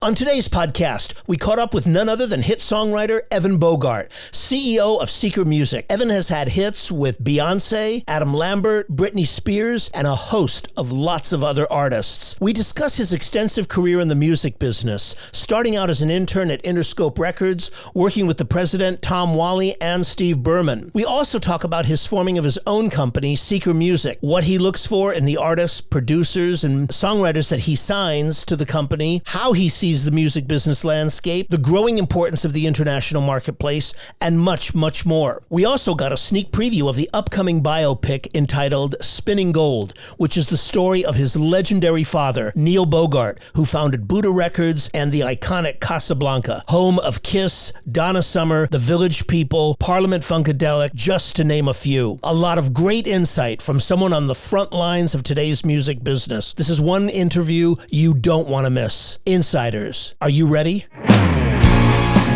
On today's podcast, we caught up with none other than hit songwriter Evan Bogart, CEO of Seeker Music. Evan has had hits with Beyonce, Adam Lambert, Britney Spears, and a host of lots of other artists. We discuss his extensive career in the music business, starting out as an intern at Interscope Records, working with the president, Tom Whalley, and Steve Berman. We also talk about his forming of his own company, Seeker Music, what he looks for in the artists, producers, and songwriters that he signs to the company, how he sees the music business landscape, the growing importance of the international marketplace, and much, much more. We also got a sneak preview of the upcoming biopic entitled Spinning Gold, which is the story of his legendary father, Neil Bogart, who founded Buddha Records and the iconic Casablanca, home of Kiss, Donna Summer, The Village People, Parliament Funkadelic, just to name a few. A lot of great insight from someone on the front lines of today's music business. This is one interview you don't want to miss. Insiders. Are you ready?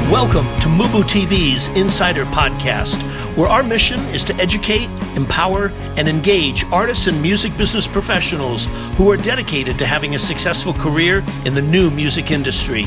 Welcome to MUBUTV's Insider Podcast, where our mission is to educate, empower, and engage artists and music business professionals who are dedicated to having a successful career in the new music industry.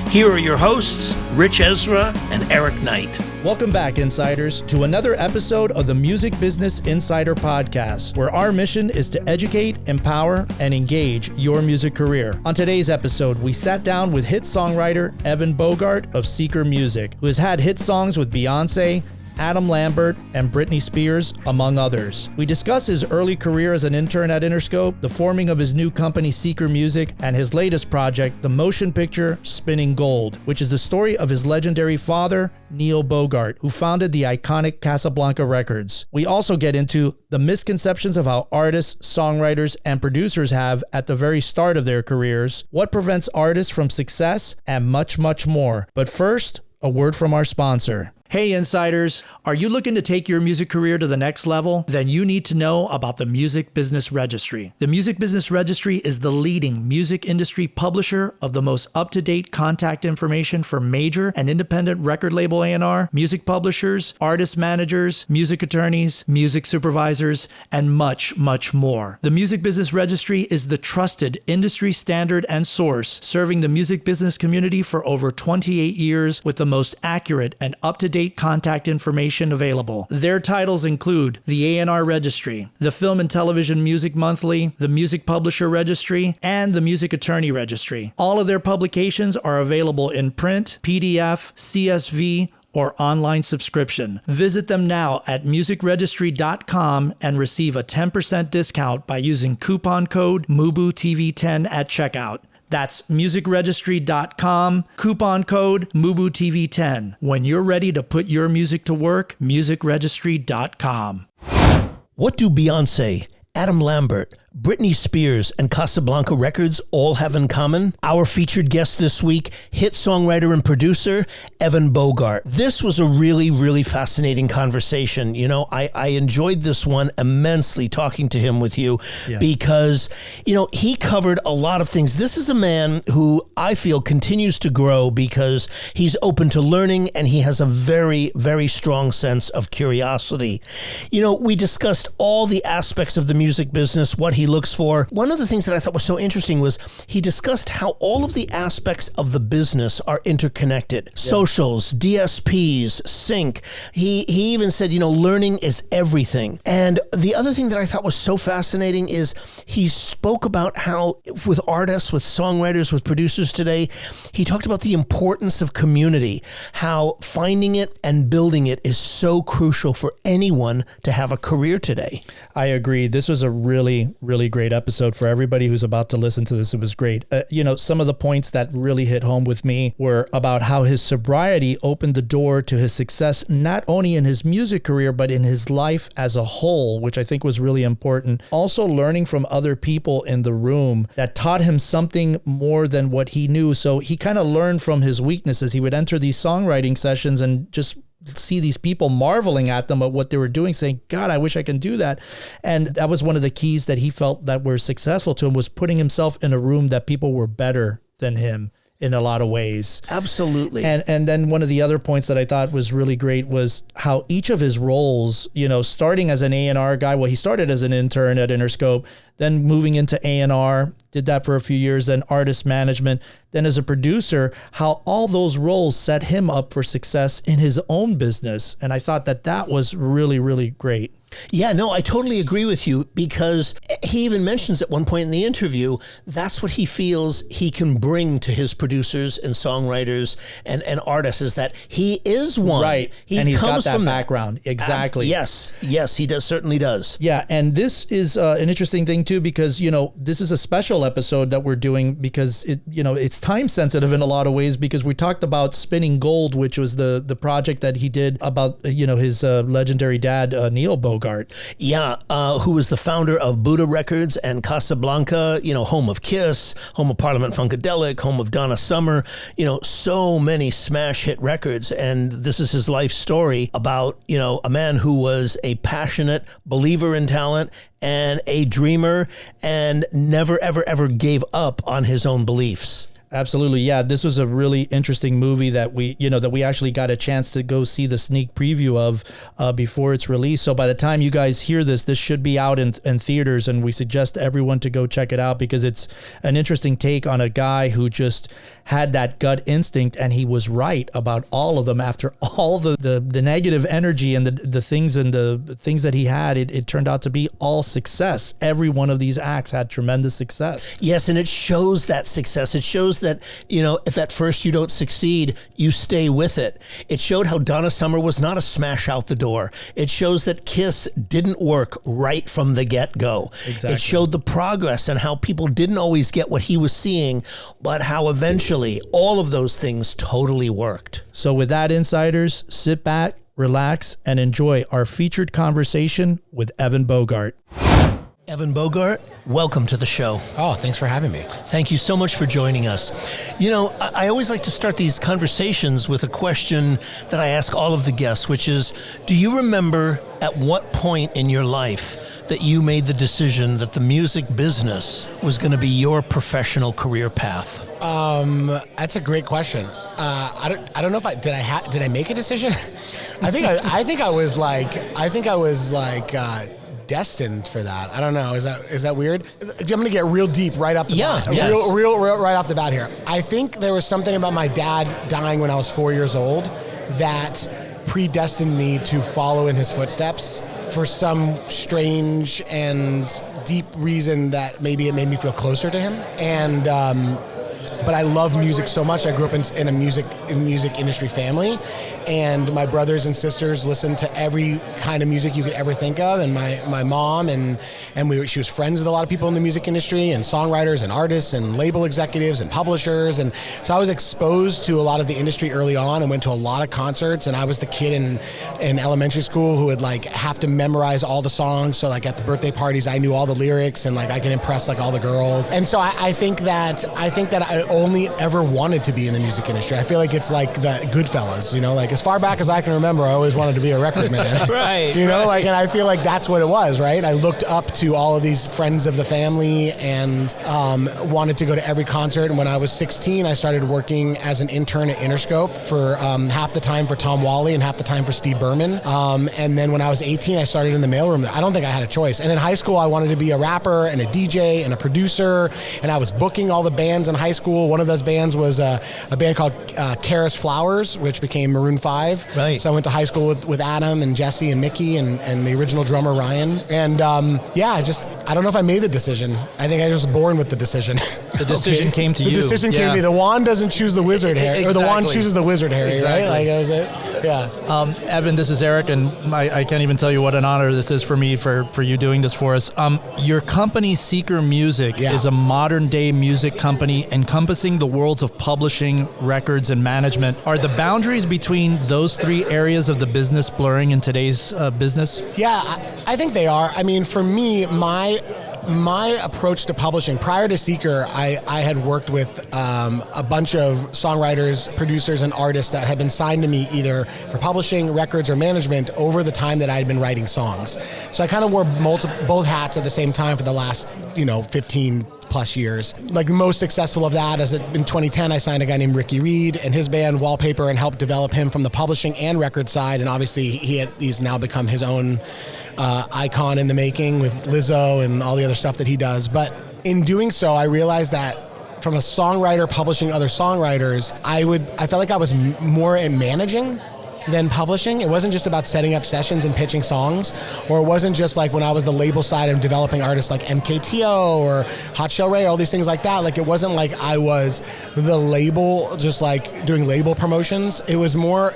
Here are your hosts, Ritch, Esra, and Eric Knight. Welcome back, Insiders, to another episode of the Music Business Insider Podcast, where our mission is to educate, empower, and engage your music career. On today's episode, we sat down with hit songwriter Evan Bogart of Seeker Music, who has had hit songs with Beyonce, Adam Lambert, and Britney Spears, among others. We discuss his early career as an intern at Interscope, the forming of his new company Seeker Music, and his latest project, the motion picture Spinning Gold, which is the story of his legendary father, Neil Bogart, who founded the iconic Casablanca Records. We also get into the misconceptions of how artists, songwriters, and producers have at the very start of their careers, what prevents artists from success, and much, much more. But first, a word from our sponsor. Hey Insiders, are you looking to take your music career to the next level? Then you need to know about the Music Business Registry. The Music Business Registry is the leading music industry publisher of the most up-to-date contact information for major and independent record label A&R, music publishers, artist managers, music attorneys, music supervisors, and much, much more. The Music Business Registry is the trusted industry standard and source serving the music business community for over 28 years with the most accurate and up-to-date contact information available. Their titles include the A&R Registry, the Film and Television Music Monthly, the Music Publisher Registry, and the Music Attorney Registry. All of their publications are available in print, PDF, CSV, or online subscription. Visit them now at musicregistry.com and receive a 10% discount by using coupon code MUBUTV10 at checkout. That's musicregistry.com, coupon code MUBUTV10. When you're ready to put your music to work, musicregistry.com. What do Beyonce, Adam Lambert, Britney Spears, and Casablanca Records all have in common? Our featured guest this week, hit songwriter and producer, Evan Bogart. This was a really, really fascinating conversation. You know, I enjoyed this one immensely talking to him with you because, you know, he covered a lot of things. This is a man who I feel continues to grow because he's open to learning and he has a very, very strong sense of curiosity. You know, we discussed all the aspects of the music business, what he looks for. One of the things that I thought was so interesting was he discussed how all of the aspects of the business are interconnected. Socials, DSPs, sync. He even said, you know, learning is everything. And the other thing that I thought was so fascinating is he spoke about how with artists, with songwriters, with producers today, he talked about the importance of community, how finding it and building it is so crucial for anyone to have a career today. I agree. This was a really great episode for everybody who's about to listen to this. It was great. You know, some of the points that really hit home with me were about how his sobriety opened the door to his success, not only in his music career, but in his life as a whole, which I think was really important. Also learning from other people in the room that taught him something more than what he knew. So he kind of learned from his weaknesses. He would enter these songwriting sessions and just see these people marveling at them at what they were doing, saying, God, I wish I can do that. And that was one of the keys that he felt that were successful to him, was putting himself in a room that people were better than him in a lot of ways. Absolutely. And then one of the other points that I thought was really great was how each of his roles, you know, starting as an A&R guy, well, he started as an intern at Interscope, then moving into A&R, did that for a few years, then artist management, then as a producer, how all those roles set him up for success in his own business. And I thought that was really, really great. Yeah, no, I totally agree with you, because he even mentions at one point in the interview, that's what he feels he can bring to his producers and songwriters and artists, is that he is one. Right. And he's got that background. Exactly. Yes, he certainly does. Yeah. And this is an interesting thing too, because, this is a special episode that we're doing because it's time sensitive in a lot of ways, because we talked about Spinning Gold, which was the project that he did about, his legendary dad, Neil Bogart. Yeah, who was the founder of Buddha Records and Casablanca, home of Kiss, home of Parliament Funkadelic, home of Donna Summer, so many smash hit records. And this is his life story about, a man who was a passionate believer in talent and a dreamer and never, ever, ever gave up on his own beliefs. Absolutely. Yeah. This was a really interesting movie that we actually got a chance to go see the sneak preview of before it's released. So by the time you guys hear this should be out in theaters, and we suggest everyone to go check it out, because it's an interesting take on a guy who just had that gut instinct, and he was right about all of them. After all the negative energy and the things that he had, it turned out to be all success. Every one of these acts had tremendous success. Yes, and it shows that success. It shows that, if at first you don't succeed, you stay with it. It showed how Donna Summer was not a smash out the door. It shows that Kiss didn't work right from the get-go. Exactly. It showed the progress and how people didn't always get what he was seeing, but how eventually all of those things totally worked. So with that, insiders, sit back, relax, and enjoy our featured conversation with Evan Bogart. Evan Bogart, welcome to the show. Oh, thanks for having me. Thank you so much for joining us. I always like to start these conversations with a question that I ask all of the guests, which is, do you remember at what point in your life that you made the decision that the music business was going to be your professional career path? That's a great question. I don't know if did I make a decision? I think I was destined for that. I don't know. Is that weird? I'm going to get real deep right off the bat. Yes. Real right off the bat here. I think there was something about my dad dying when I was 4 years old that predestined me to follow in his footsteps for some strange and deep reason that maybe it made me feel closer to him. And but I love music so much. I grew up in a music industry family, and my brothers and sisters listened to every kind of music you could ever think of. And my mom she was friends with a lot of people in the music industry, and songwriters and artists and label executives and publishers. And so I was exposed to a lot of the industry early on and went to a lot of concerts. And I was the kid in elementary school who would have to memorize all the songs. So at the birthday parties, I knew all the lyrics and I could impress all the girls. And so I think that I only ever wanted to be in the music industry. I feel like it's like the Goodfellas, as far back as I can remember, I always wanted to be a record man. Right. And I feel like that's what it was, right? I looked up to all of these friends of the family and wanted to go to every concert. And when I was 16, I started working as an intern at Interscope for half the time for Tom Whalley and half the time for Steve Berman. And then when I was 18, I started in the mailroom. I don't think I had a choice. And in high school, I wanted to be a rapper and a DJ and a producer. And I was booking all the bands in high school. One of those bands was a band called Karis Flowers, which became Maroon 5. Right. So I went to high school with Adam and Jesse and Mickey and the original drummer Ryan. And I don't know if I made the decision. I think I was born with the decision. The decision came to you. The decision came to me. The wand doesn't choose the wizard, Harry. Or the wand chooses the wizard, Harry, exactly. Right? That was it. Yeah. Evan, this is Eric, and I can't even tell you what an honor this is for me for you doing this for us. Your company, Seeker Music, is a modern-day music company encompassing the worlds of publishing, records, and management. Are the boundaries between those three areas of the business blurring in today's business? Yeah, I think they are. I mean, for me, my approach to publishing, prior to Seeker, I had worked with a bunch of songwriters, producers, and artists that had been signed to me either for publishing, records, or management over the time that I had been writing songs. So I kind of wore both hats at the same time for the last 15 plus years. Like the most successful of that is in 2010, I signed a guy named Ricky Reed and his band Wallpaper and helped develop him from the publishing and record side. And obviously he's now become his own icon in the making with Lizzo and all the other stuff that he does. But in doing so, I realized that from a songwriter publishing other songwriters, I felt like I was more in managing than publishing. It wasn't just about setting up sessions and pitching songs, or it wasn't just like when I was the label side and developing artists like MKTO or Hot Shell Ray, all these things like that. Like it wasn't like I was the label, just like doing label promotions. It was more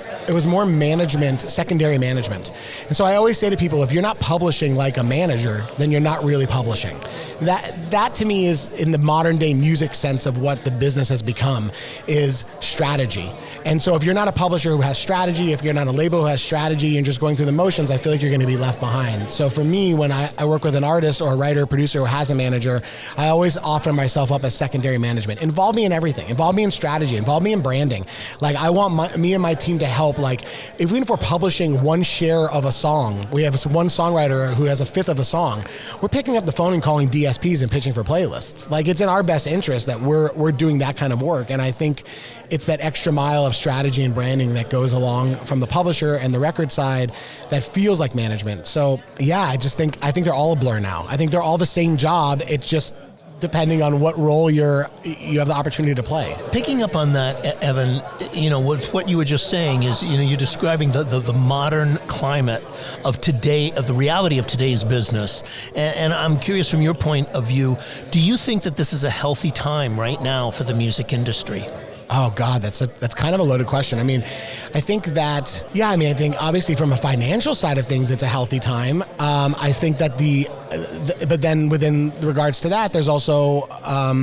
management, secondary management. And so I always say to people, if you're not publishing like a manager, then you're not really publishing. That to me is, in the modern day music sense of what the business has become, is strategy. And so if you're not a publisher who has strategy, if you're not a label who has strategy and just going through the motions, I feel like you're going to be left behind. So for me, when I work with an artist or a writer, producer who has a manager, I always offer myself up as secondary management. Involve me in everything. Involve me in strategy. Involve me in branding. Like I want me and my team to help. Like even if we're publishing one share of a song, we have one songwriter who has a fifth of a song, we're picking up the phone and calling DSPs and pitching for playlists. Like it's in our best interest that we're doing that kind of work. And I think it's that extra mile of strategy and branding that goes along from the publisher and the record side that feels like management. So yeah, I think they're all a blur now. I think they're all the same job. It's just depending on what role you have the opportunity to play. Picking up on that, Evan, what you were just saying is, you're describing the modern climate of today, of the reality of today's business. And I'm curious from your point of view, do you think that this is a healthy time right now for the music industry? Oh God, that's kind of a loaded question. I mean, I think obviously from a financial side of things, it's a healthy time. I think that but then within regards to that, there's also I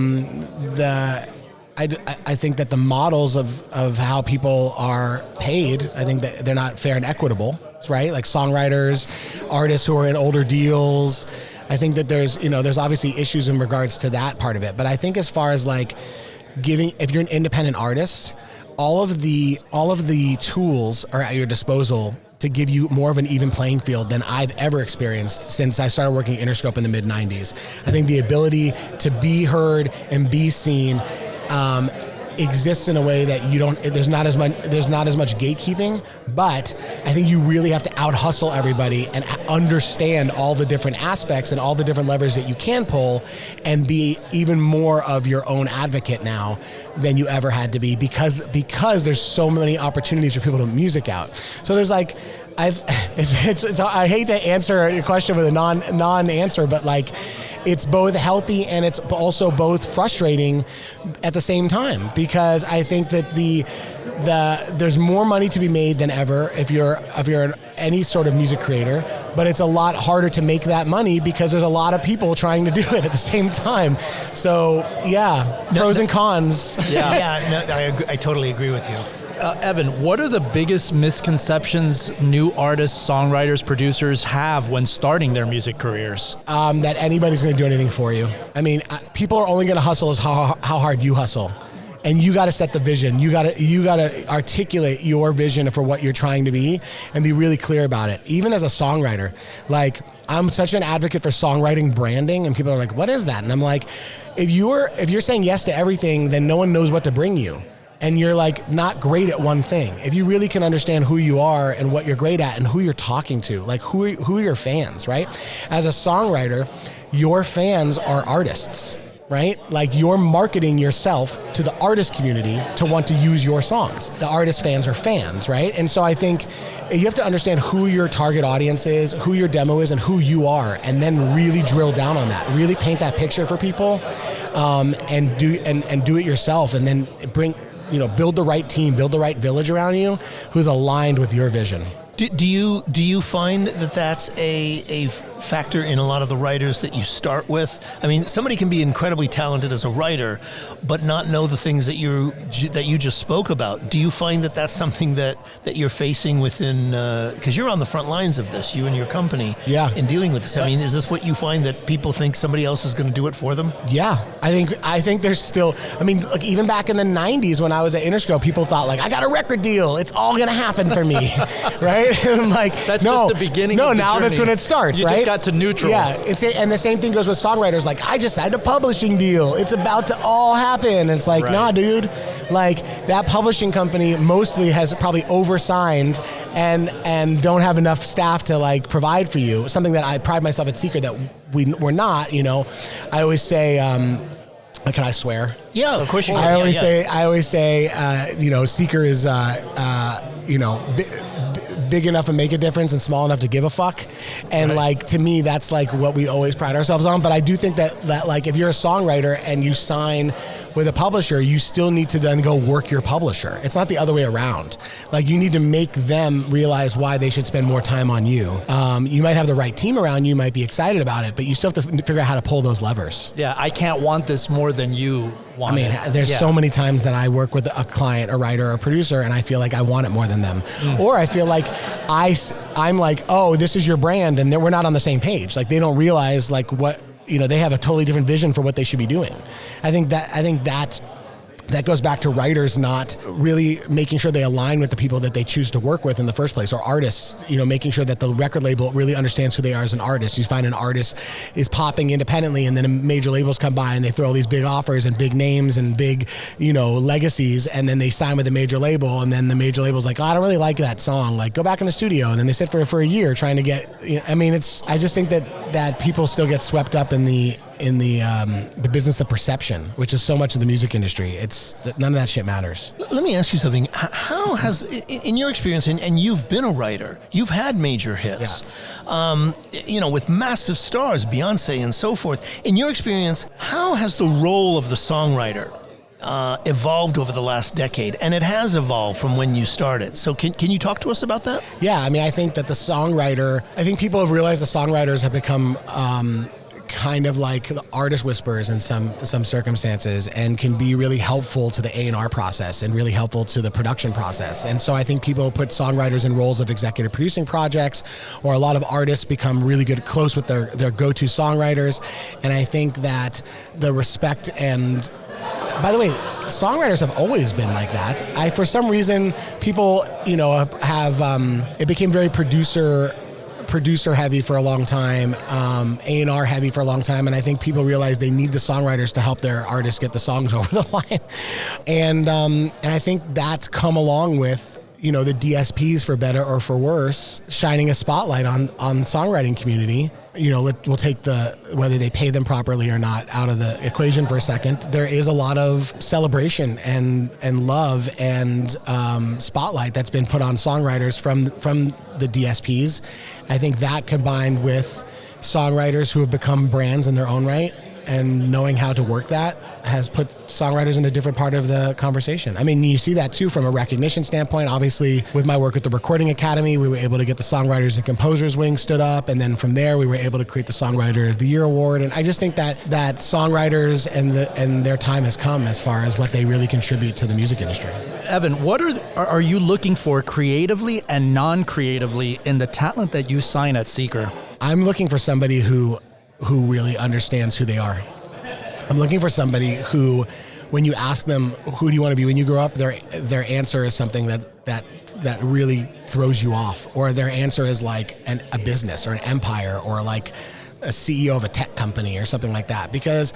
think that the models of how people are paid, I think that they're not fair and equitable, right? Like songwriters, artists who are in older deals. I think that there's obviously issues in regards to that part of it. But I think as far as like if you're an independent artist, all of the tools are at your disposal to give you more of an even playing field than I've ever experienced since I started working at Interscope in the mid-90s. I think the ability to be heard and be seen exists in a way that there's not as much gatekeeping, but I think you really have to out-hustle everybody and understand all the different aspects and all the different levers that you can pull and be even more of your own advocate now than you ever had to be because there's so many opportunities for people to music out. So there's like, I hate to answer your question with a non-answer, but like it's both healthy and it's also both frustrating at the same time, because I think that there's more money to be made than ever if you're any sort of music creator, but it's a lot harder to make that money because there's a lot of people trying to do it at the same time. So yeah, pros and cons. I totally agree with you. Evan, what are the biggest misconceptions new artists, songwriters, producers have when starting their music careers? That anybody's going to do anything for you. I mean, people are only going to hustle as how hard you hustle. And you got to set the vision. You got to articulate your vision for what you're trying to be and be really clear about it. Even as a songwriter, like I'm such an advocate for songwriting branding, and people are like, "What is that?" And I'm like, if you're saying yes to everything, then no one knows what to bring you. And you're like not great at one thing. If you really can understand who you are and what you're great at and who you're talking to, like who are your fans, right? As a songwriter, your fans are artists, right? Like you're marketing yourself to the artist community to want to use your songs. The artist fans are fans, right? And so I think you have to understand who your target audience is, who your demo is, and who you are, and then really drill down on that. Really paint that picture for people, and do it yourself, and then build the right team, build the right village around you who's aligned with your vision. Do you find that that's a factor in a lot of the writers that you start with? I mean, somebody can be incredibly talented as a writer, but not know the things that you just spoke about. Do you find that that's something that you're facing within, because you're on the front lines of this, you and your company, in dealing with this? I mean, is this what you find, that people think somebody else is going to do it for them? Yeah, I think there's still, I mean, like even back in the 90s when I was at Interscope, people thought like, I got a record deal, it's all going to happen for me, right? right? And like, that's just the beginning. No, of the now journey. that's when it starts. You right? just got to neutral. Yeah, and the same thing goes with songwriters. Like, I just signed a publishing deal. It's about to all happen. And it's like, nah, dude. Like, that publishing company mostly has probably oversigned and don't have enough staff to like provide for you. Something that I pride myself at Seeker that we're not. You know, I always say. Can I swear? Yeah, of course you can. I always say, you know, Seeker is, you know, big enough to make a difference and small enough to give a fuck. And like, to me, that's like what we always pride ourselves on. But I do think that like, if you're a songwriter and you sign with a publisher, you still need to then go work your publisher. It's not the other way around. Like, you need to make them realize why they should spend more time on you. You might have the right team around you, might be excited about it, but you still have to figure out how to pull those levers. Yeah, I can't want this more than you want it. I mean, there's so many times that I work with a client, a writer, or a producer, and I feel like I want it more than them. Or I feel like I'm like, oh, this is your brand, and we're not on the same page. Like, they don't realize like what, you know, they have a totally different vision for what they should be doing. I think that goes back to writers not really making sure they align with the people that they choose to work with in the first place, or artists, you know, making sure that the record label really understands who they are as an artist. You find an artist is popping independently, and then major labels come by and they throw all these big offers and big names and big, you know, legacies, and then they sign with a major label, and then the major label's like, oh, I don't really like that song. Like, go back in the studio, and then they sit for a year trying to get, you know, I mean, I just think that people still get swept up in the business of perception, which is so much of the music industry. None of that shit matters. Let me ask you something. How has, in your experience, and you've been a writer, you've had major hits, you know, with massive stars, Beyonce and so forth. In your experience, how has the role of the songwriter evolved over the last decade? And it has evolved from when you started. So can you talk to us about that? Yeah, I mean, I think that I think people have realized the songwriters have become kind of like the artist whispers in some circumstances, and can be really helpful to the A&R process and really helpful to the production process. And so I think people put songwriters in roles of executive producing projects, or a lot of artists become really close with their go-to songwriters. And I think that the respect, and by the way, songwriters have always been like that. For some reason, people, you know, have, it became very producer heavy for a long time, A&R heavy for a long time, and I think people realize they need the songwriters to help their artists get the songs over the line. And I think that's come along with, you know, the DSPs, for better or for worse, shining a spotlight on the songwriting community. You know, we'll take whether they pay them properly or not out of the equation for a second. There is a lot of celebration and love and spotlight that's been put on songwriters from the DSPs. I think that, combined with songwriters who have become brands in their own right and knowing how to work that, has put songwriters in a different part of the conversation. I mean, you see that too from a recognition standpoint. Obviously, with my work with the Recording Academy, we were able to get the Songwriters and Composers Wing stood up, and then from there we were able to create the Songwriter of the Year award. And I just think that songwriters and their time has come as far as what they really contribute to the music industry. Evan, what are you looking for creatively and non-creatively in the talent that you sign at Seeker? I'm looking for somebody who really understands who they are. I'm looking for somebody who, when you ask them, who do you want to be when you grow up, their answer is something that really throws you off, or their answer is like a business or an empire, or like a CEO of a tech company or something like that. Because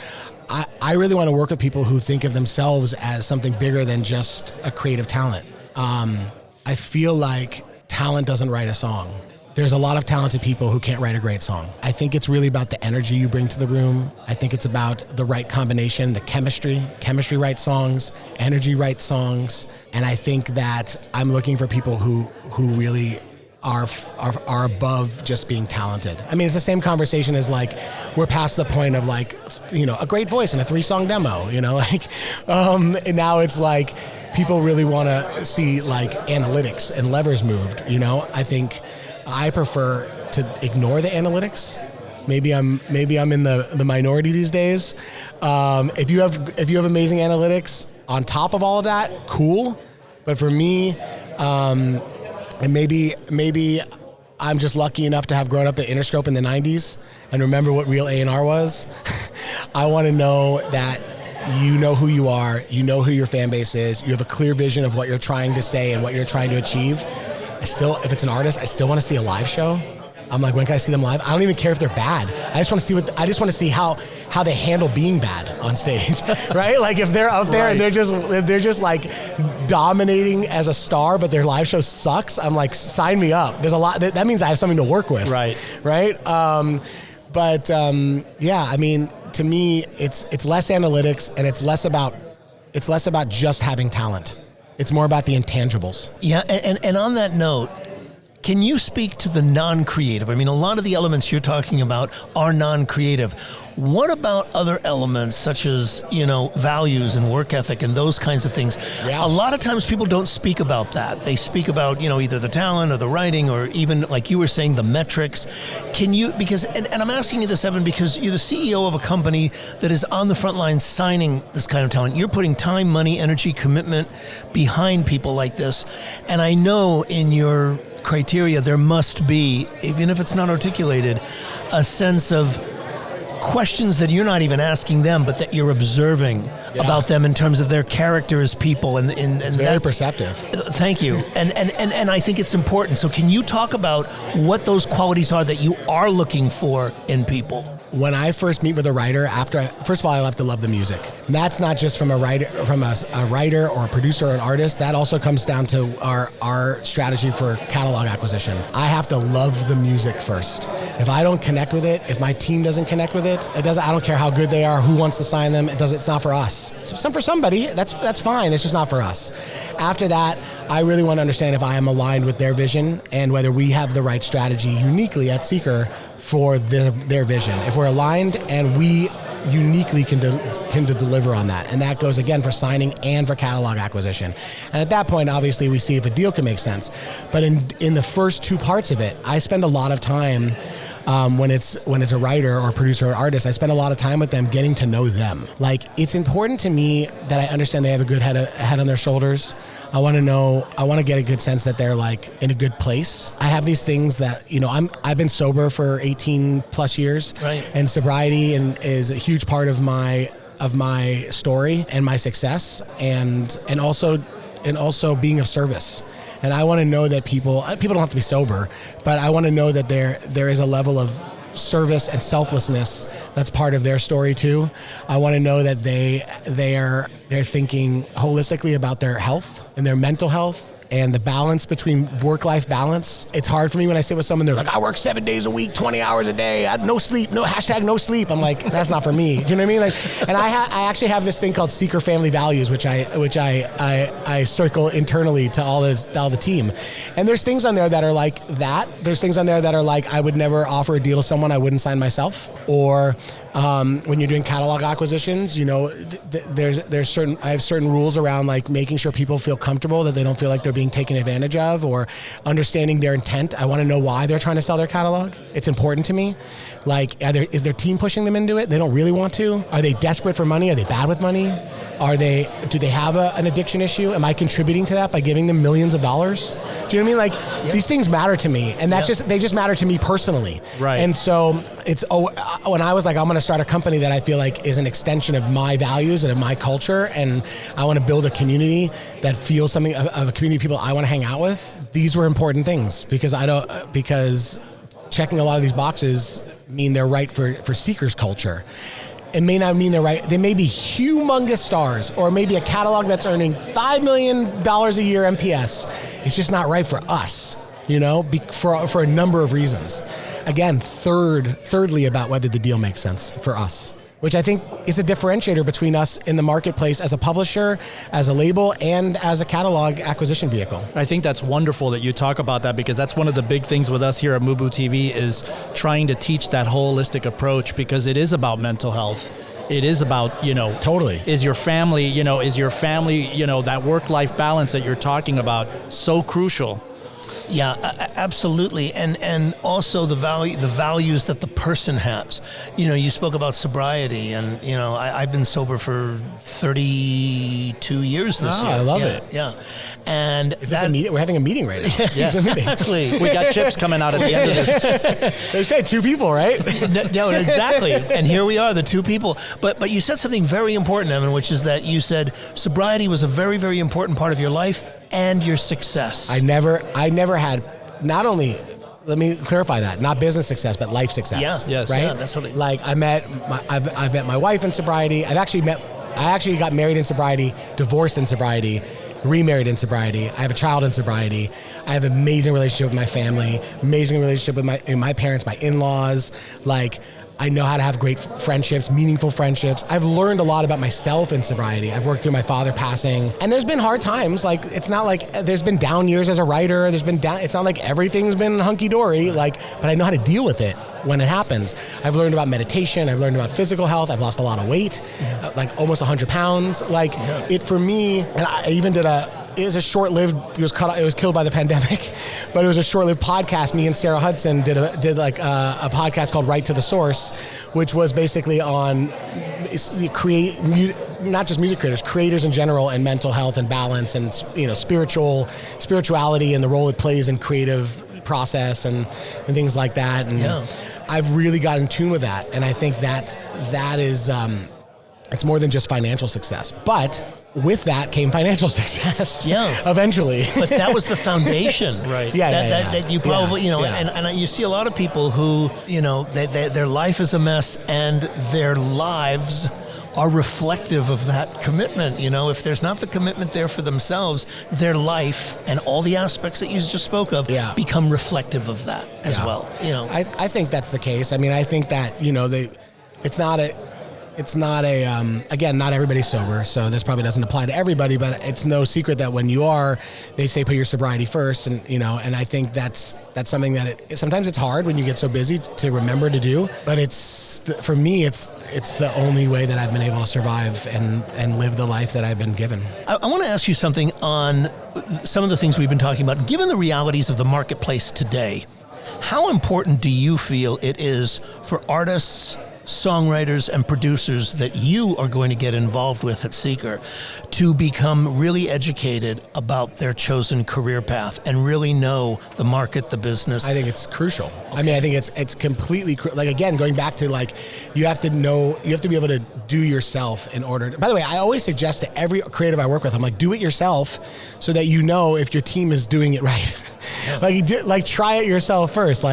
I really want to work with people who think of themselves as something bigger than just a creative talent. I feel like talent doesn't write a song. There's a lot of talented people who can't write a great song. I think it's really about the energy you bring to the room. I think it's about the right combination, the chemistry. Chemistry writes songs, energy writes songs. And I think that I'm looking for people who really are above just being talented. I mean, it's the same conversation as like, we're past the point of like, you know, a great voice and a 3-song demo, you know, like, and now it's like, people really want to see like analytics and levers moved, you know? I think I prefer to ignore the analytics. Maybe I'm in the minority these days. If you have amazing analytics on top of all of that, cool. But for me, and maybe I'm just lucky enough to have grown up at Interscope in the 90s and remember what real A&R was. I want to know that you know who you are, you know who your fan base is, you have a clear vision of what you're trying to say and what you're trying to achieve. if it's an artist, I still want to see a live show. I'm like, when can I see them live? I don't even care if they're bad. I just want to see how they handle being bad on stage, right? Like if they're out there and they're just like dominating as a star, but their live show sucks. I'm like, sign me up. There's a lot. That means I have something to work with. Right. Yeah. I mean, to me, it's less analytics and it's less about just having talent. It's more about the intangibles. Yeah. And on that note, can you speak to the non-creative? I mean, a lot of the elements you're talking about are non-creative. What about other elements such as, values and work ethic and those kinds of things? Yeah. A lot of times people don't speak about that. They speak about, either the talent or the writing or even, like you were saying, the metrics. Can you, and I'm asking you this, Evan, because you're the CEO of a company that is on the front line signing this kind of talent. You're putting time, money, energy, commitment behind people like this. And I know in your criteria there must be, even if it's not articulated, a sense of questions that you're not even asking them, but that you're observing about them in terms of their character as people. And it's very perceptive. Thank you. And I think it's important. So can you talk about what those qualities are that you are looking for in people? When I first meet with a writer, first of all, I have to love the music. And that's not just from a writer or a producer or an artist. That also comes down to our strategy for catalog acquisition. I have to love the music first. If I don't connect with it, if my team doesn't connect with it, I don't care how good they are, who wants to sign them. It's not for us. It's for somebody. That's fine. It's just not for us. After that, I really want to understand if I am aligned with their vision and whether we have the right strategy uniquely at Seeker for their vision. If we're aligned and we uniquely can deliver on that. And that goes again for signing and for catalog acquisition. And at that point, obviously, we see if a deal can make sense. But in the first two parts of it, I spend a lot of time when it's a writer or producer or artist, I spend a lot of time with them getting to know them. Like, it's important to me that I understand they have a good head on their shoulders. I want to get a good sense that they're like in a good place. I have these things that, I've been sober for 18 plus years, right? And sobriety is a huge part of my story and my success and also being of service. And I want to know that people don't have to be sober, but I want to know that there is a level of service and selflessness that's part of their story too. I want to know that they're thinking holistically about their health and their mental health and the balance between work-life balance. It's hard for me when I sit with someone, they're like, I work 7 days a week, 20 hours a day, no sleep, no #no sleep. I'm like, that's not for me. Do you know what I mean? Like, and I actually have this thing called Seeker Family Values, which I circle internally to all the team. And there's things on there that are like that. There's things on there that are like, I would never offer a deal to someone I wouldn't sign myself. Or when you're doing catalog acquisitions, I have certain rules around like making sure people feel comfortable, that they don't feel like they're being taken advantage of, or understanding their intent. I want to know why they're trying to sell their catalog. It's important to me. Like, is their team pushing them into it? They don't really want to. Are they desperate for money? Are they bad with money? Do they have an addiction issue? Am I contributing to that by giving them millions of dollars? Do you know what I mean? Like, these things matter to me, and they just matter to me personally. Right. And so when I was like, I'm going to start a company that I feel like is an extension of my values and of my culture, and I want to build a community that feels something of a community of people I want to hang out with. These were important things because checking a lot of these boxes mean they're right for Seeker's culture. It may not mean they're right. They may be humongous stars, or maybe a catalog that's earning $5 million a year MPS. It's just not right for us, for a number of reasons. Again, thirdly, about whether the deal makes sense for us, which I think is a differentiator between us in the marketplace as a publisher, as a label, and as a catalog acquisition vehicle. I think that's wonderful that you talk about that, because that's one of the big things with us here at MUBUTV is trying to teach that holistic approach, because it is about mental health. It is about, totally. Is your family, that work-life balance that you're talking about so crucial? Yeah, absolutely. And also the values that the person has. You spoke about sobriety, and, I've been sober for 32 years this year. I love it. Yeah. And is this a meeting? We're having a meeting right now. Yes, exactly. We got chips coming out at the end of this. They said 2 people, right? No, exactly. And here we are, the 2 people. But you said something very important, Evan, which is that you said sobriety was a very, very important part of your life, and your success. I never had, not only, let me clarify that, not business success, but life success. Yeah, yes. Right? Yeah, that's what I've met my wife in sobriety. I actually got married in sobriety, divorced in sobriety, remarried in sobriety. I have a child in sobriety. I have an amazing relationship with my family, amazing relationship with my parents, my in-laws. Like, I know how to have great friendships, meaningful friendships. I've learned a lot about myself in sobriety. I've worked through my father passing, and there's been hard times. Like, it's not like there's been down years as a writer. It's not like everything's been hunky-dory. Like, but I know how to deal with it when it happens. I've learned about meditation. I've learned about physical health. I've lost a lot of weight, like almost 100 pounds. Like, it for me, and I even did it was a short-lived, it was killed by the pandemic, but it was a short-lived podcast. Me and Sarah Hudson did a podcast called Right to the Source, which was basically on not just music creators in general, and mental health and balance, and spirituality and the role it plays in creative process and things like that. And I've really got in tune with that, and I think that is it's more than just financial success, but with that came financial success. Eventually. But that was the foundation, right? That you probably, and you see a lot of people who, their life is a mess, and their lives are reflective of that commitment. If there's not the commitment there for themselves, their life and all the aspects that you just spoke of become reflective of that as well. I think that's the case. I mean, I think that, it's not again, not everybody's sober, so this probably doesn't apply to everybody, but it's no secret that when you are, they say put your sobriety first, and and I think that's something that sometimes it's hard when you get so busy to remember to do, but for me, it's the only way that I've been able to survive and live the life that I've been given. I want to ask you something on some of the things we've been talking about. Given the realities of the marketplace today, how important do you feel it is for artists, songwriters, and producers that you are going to get involved with at Seeker to become really educated about their chosen career path and really know the market, the business? I think it's crucial. Okay. I mean, I think it's completely, again, going back to you have to be able to do yourself in order. By the way, I always suggest to every creative I work with, I'm like, do it yourself so that you know if your team is doing it right. Try it yourself first.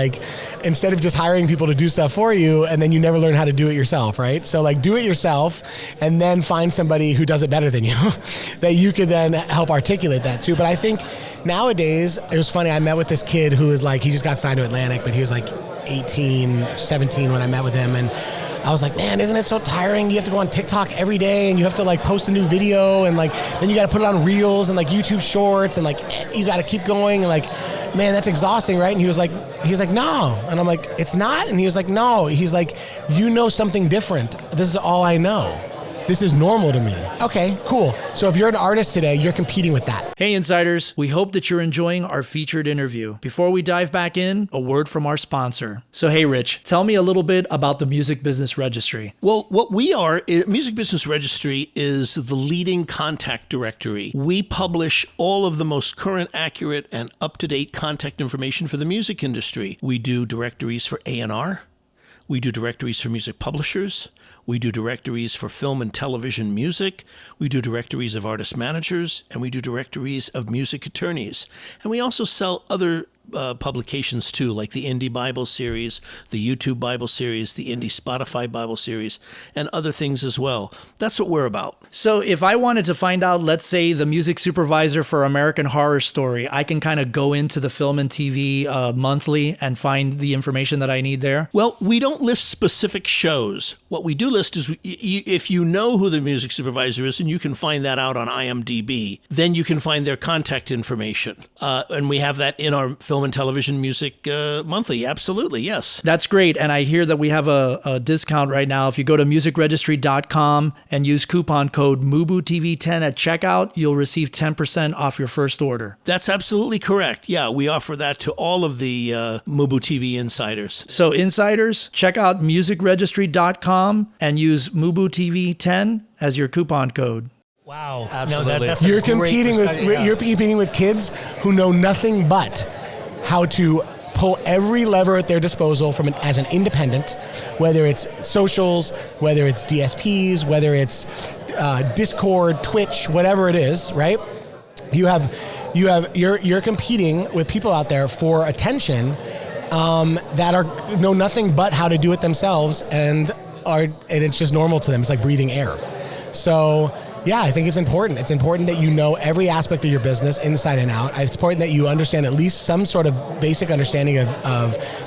Instead of just hiring people to do stuff for you and then you never learn how to do it yourself, right? So do it yourself and then find somebody who does it better than you that you could then help articulate that too. But I think nowadays, it was funny, I met with this kid who was he just got signed to Atlantic, but he was 18, 17 when I met with him, and I was like, man, isn't it so tiring? You have to go on TikTok every day, and you have to post a new video, and then you got to put it on Reels and YouTube Shorts, and you got to keep going, and man, that's exhausting, right? And he was like, no, and I'm like, it's not, and he was like, no, he's like, you know something different. This is all I know. This is normal to me. Okay, cool. So if you're an artist today, you're competing with that. Hey, Insiders. We hope that you're enjoying our featured interview. Before we dive back in, a word from our sponsor. So, hey, Ritch, tell me a little bit about the Music Business Registry. Well, what we are, Music Business Registry is the leading contact directory. We publish all of the most current, accurate, and up-to-date contact information for the music industry. We do directories for A&R. We do directories for music publishers. We do directories for film and television music. We do directories of artist managers, and we do directories of music attorneys. And we also sell other publications too, like the Indie Bible Series, the YouTube Bible Series, the Indie Spotify Bible Series, and other things as well. That's what we're about. So if I wanted to find out, let's say, the music supervisor for American Horror Story, I can kind of go into the Film and TV monthly and find the information that I need there? Well, we don't list specific shows. What we do list is if you know who the music supervisor is, and you can find that out on IMDb, then you can find their contact information. And we have that in our Film and Television Music Monthly. Absolutely, yes. That's great. And I hear that we have a discount right now. If you go to musicregistry.com and use coupon code MUBUTV10 at checkout, you'll receive 10% off your first order. That's absolutely correct. Yeah, we offer that to all of the MUBUTV insiders. So insiders, check out musicregistry.com and use MUBUTV10 as your coupon code. Wow. Absolutely. No, that's you're competing with kids who know nothing but how to pull every lever at their disposal as an independent, whether it's socials, whether it's DSPs, whether it's Discord, Twitch, whatever it is, right? You're competing with people out there for attention that know nothing but how to do it themselves, and it's just normal to them. It's like breathing air. So yeah, I think it's important. It's important that you know every aspect of your business inside and out. It's important that you understand at least some sort of basic understanding of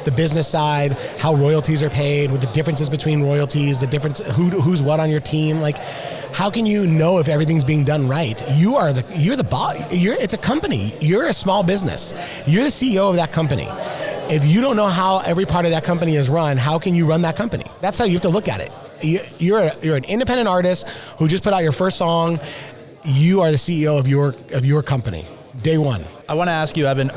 the business side, how royalties are paid, what the differences between royalties, the difference, who's what on your team. Like, how can you know if everything's being done right? You're the boss. It's a company. You're a small business. You're the CEO of that company. If you don't know how every part of that company is run, how can you run that company? That's how you have to look at it. You're an independent artist who just put out your first song. You are the CEO of your company, day one. I want to ask you, Evan,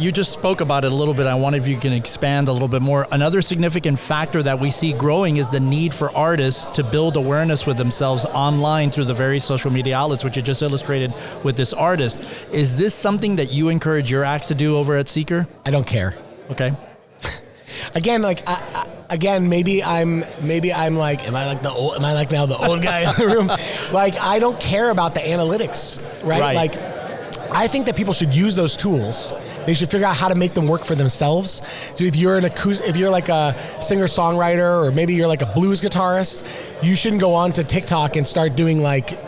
you just spoke about it a little bit. I wonder if you can expand a little bit more. Another significant factor that we see growing is the need for artists to build awareness with themselves online through the various social media outlets, which you just illustrated with this artist. Is this something that you encourage your acts to do over at Seeker? I don't care. Okay. Again, maybe I'm like, am I like now the old guy in the room? Like, I don't care about the analytics, right? Like, I think that people should use those tools. They should figure out how to make them work for themselves. So if you're like a singer-songwriter, or maybe you're like a blues guitarist, you shouldn't go on to TikTok and start doing like,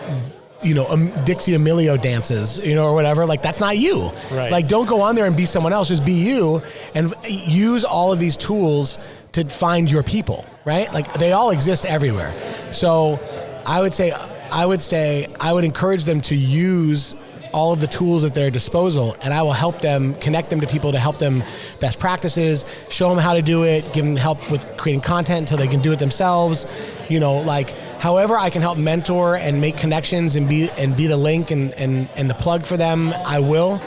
Dixie Emilio dances, or whatever. Like, that's not you. Right. Like, don't go on there and be someone else. Just be you, and use all of these tools to find your people, right? Like, they all exist everywhere. So I would encourage them to use all of the tools at their disposal, and I will help them, connect them to people to help them best practices, show them how to do it, give them help with creating content until they can do it themselves. However I can help mentor and make connections and be the link and the plug for them, I will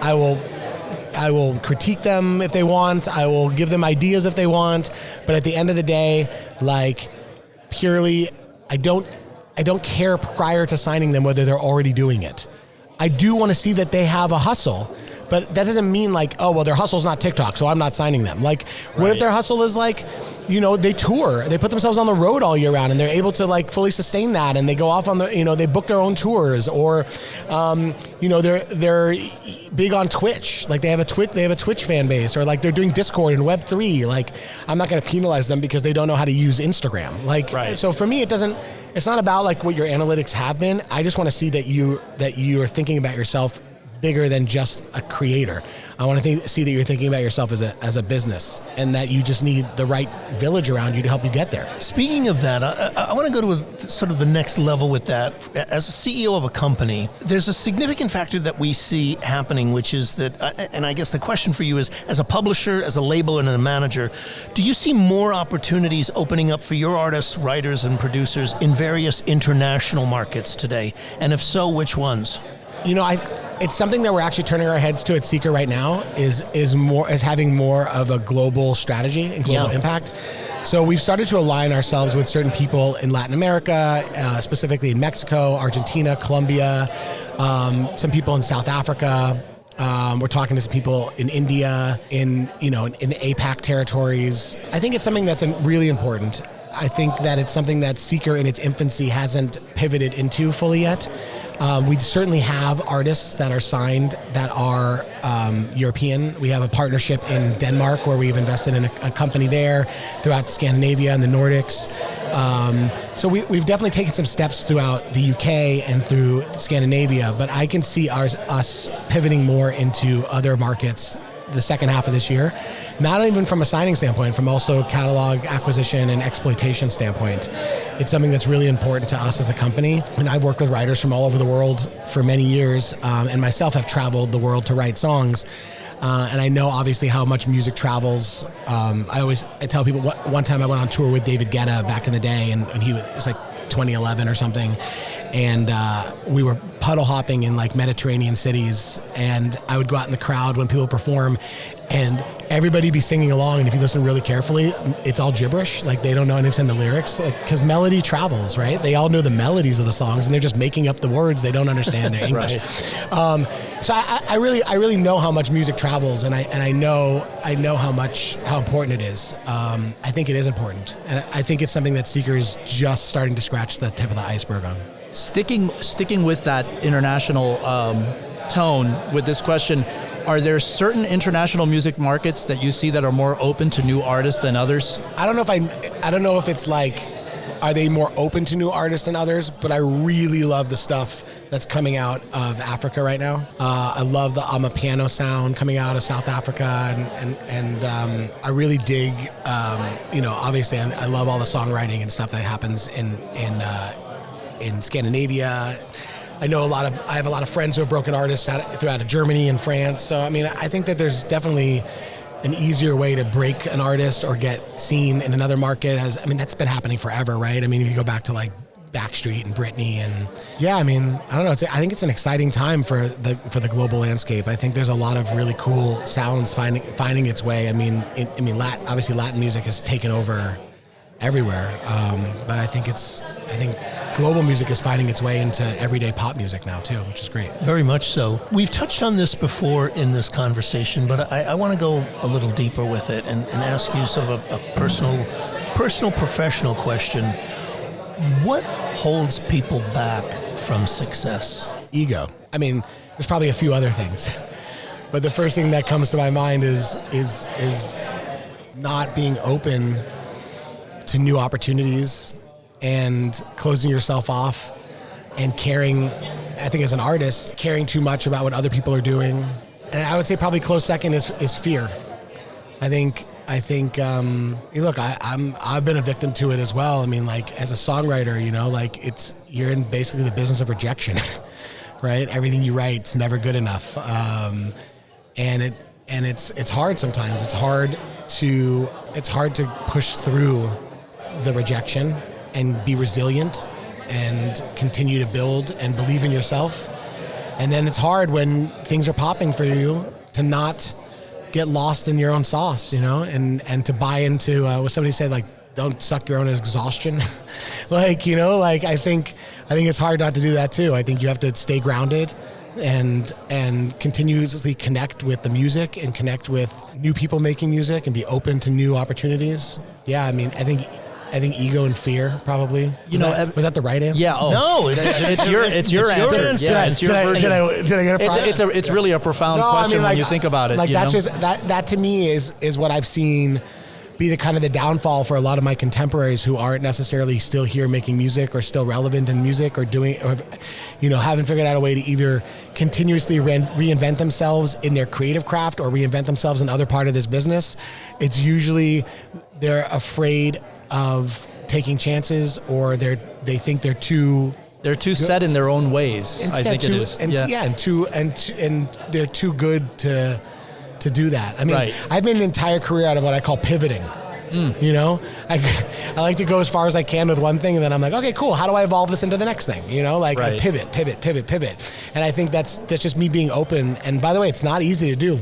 critique them if they want. I will give them ideas if they want. But at the end of the day, like, purely, I don't care prior to signing them whether they're already doing it. I do want to see that they have a hustle, but that doesn't mean like, oh, well, their hustle's not TikTok, so I'm not signing them. Like, what if their hustle is like, they tour, they put themselves on the road all year round, and they're able to like fully sustain that, and they go off on they book their own tours, or, they're big on Twitch, like they have a Twitch fan base, or like they're doing Discord and Web3. Like, I'm not going to penalize them because they don't know how to use Instagram. Like, so for me, it's not about like what your analytics have been. I just want to see that you are thinking about yourself bigger than just a creator. I want to see that you're thinking about yourself as a business, and that you just need the right village around you to help you get there. Speaking of that, I want to go to sort of the next level with that. As a CEO of a company, there's a significant factor that we see happening, which is that, and I guess the question for you is, as a publisher, as a label, and a manager, do you see more opportunities opening up for your artists, writers, and producers in various international markets today? And if so, which ones? It's something that we're actually turning our heads to at Seeker right now, is having more of a global strategy and global impact. So we've started to align ourselves with certain people in Latin America, specifically in Mexico, Argentina, Colombia, some people in South Africa. We're talking to some people in India, in the APAC territories. I think it's something that's really important. I think that it's something that Seeker in its infancy hasn't pivoted into fully yet. We certainly have artists that are signed that are European. We have a partnership in Denmark where we've invested in a company there, throughout Scandinavia and the Nordics. So we've definitely taken some steps throughout the UK and through Scandinavia, but I can see us pivoting more into other markets the second half of this year, not even from a signing standpoint, from also catalog acquisition and exploitation standpoint. It's something that's really important to us as a company. And I've worked with writers from all over the world for many years, and myself have traveled the world to write songs. And I know obviously how much music travels. I tell people, one time I went on tour with David Guetta back in the day, and it was like 2011 or something, and we were puddle hopping in like Mediterranean cities, and I would go out in the crowd when people perform, and everybody be singing along, and if you listen really carefully, it's all gibberish. Like, they don't know understand the lyrics, because melody travels, right? They all know the melodies of the songs, and they're just making up the words. They don't understand their English. So I really know how much music travels, and I know how important it is. I think it is important, and I think it's something that Seeker is just starting to scratch the tip of the iceberg on. Sticking with that international tone with this question. Are there certain international music markets that you see that are more open to new artists than others? I don't know if it's like, are they more open to new artists than others? But I really love the stuff that's coming out of Africa right now. I love the Amapiano sound coming out of South Africa, and I really dig. Obviously, I love all the songwriting and stuff that happens in Scandinavia. I have a lot of friends who have broken artists throughout Germany and France. So, I mean, I think that there's definitely an easier way to break an artist or get seen in another market. That's been happening forever, right? I mean, if you go back to like Backstreet and Britney, and I don't know. I think it's an exciting time for the global landscape. I think there's a lot of really cool sounds finding its way. Obviously Latin music has taken over everywhere, but I think global music is finding its way into everyday pop music now too, which is great. Very much so. We've touched on this before in this conversation, but I want to go a little deeper with it and ask you sort of a personal, professional question. What holds people back from success? Ego. I mean, there's probably a few other things, but the first thing that comes to my mind is not being open to new opportunities and closing yourself off and caring, I think as an artist, caring too much about what other people are doing. And I would say probably close second is fear. I think look, I've been a victim to it as well. I mean, like as a songwriter, you're in basically the business of rejection, right? Everything you write's never good enough. And it's hard sometimes. It's hard to push through the rejection and be resilient and continue to build and believe in yourself. And then it's hard when things are popping for you to not get lost in your own sauce, and to buy into what somebody said, like, don't suck your own exhaustion. I think it's hard not to do that too. I think you have to stay grounded and continuously connect with the music and connect with new people making music and be open to new opportunities. Yeah, I mean, I think ego and fear probably. Was that the right answer? Yeah. Oh. No, it's your answer. Yeah, it's your version. Did I get a prize? It's really a profound question when you think about it. Like that's just that to me is what I've seen be the kind of the downfall for a lot of my contemporaries who aren't necessarily still here making music or still relevant in music or doing, or haven't figured out a way to either continuously reinvent themselves in their creative craft or reinvent themselves in other part of this business. It's usually they're afraid of taking chances, or they think they're too set in their own ways. I think it is. And they're too good to do that. I mean, right. I've made an entire career out of what I call pivoting. I like to go as far as I can with one thing, and then I'm like, okay, cool. How do I evolve this into the next thing? Right. I pivot. And I think that's just me being open. And by the way, it's not easy to do.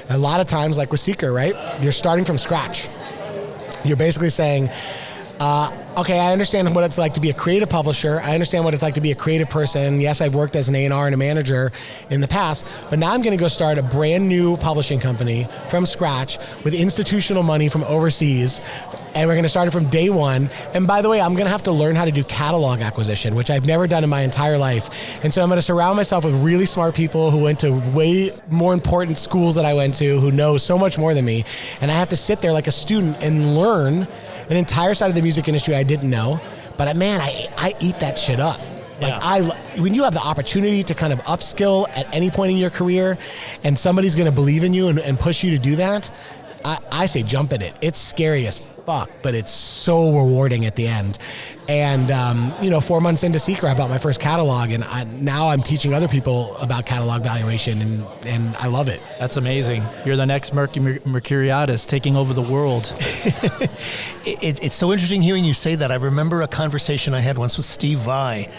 A lot of times, like with Seeker, right? You're starting from scratch. You're basically saying, okay, I understand what it's like to be a creative publisher. I understand what it's like to be a creative person. Yes, I've worked as an A&R and a manager in the past, but now I'm going to go start a brand new publishing company from scratch with institutional money from overseas, and we're going to start it from day one. And by the way, I'm going to have to learn how to do catalog acquisition, which I've never done in my entire life. And so I'm going to surround myself with really smart people who went to way more important schools that I went to, who know so much more than me. And I have to sit there like a student and learn an entire side of the music industry I didn't know, but man, I eat that shit up. Like when you have the opportunity to kind of upskill at any point in your career, and somebody's going to believe in you and push you to do that, I say jump in it. It's scary as fuck, but it's so rewarding at the end. And 4 months into Seeker, I bought my first catalog, and now I'm teaching other people about catalog valuation, and I love it. That's amazing. You're the next Mercuriadis taking over the world. It's so interesting hearing you say that. I remember a conversation I had once with Steve Vai.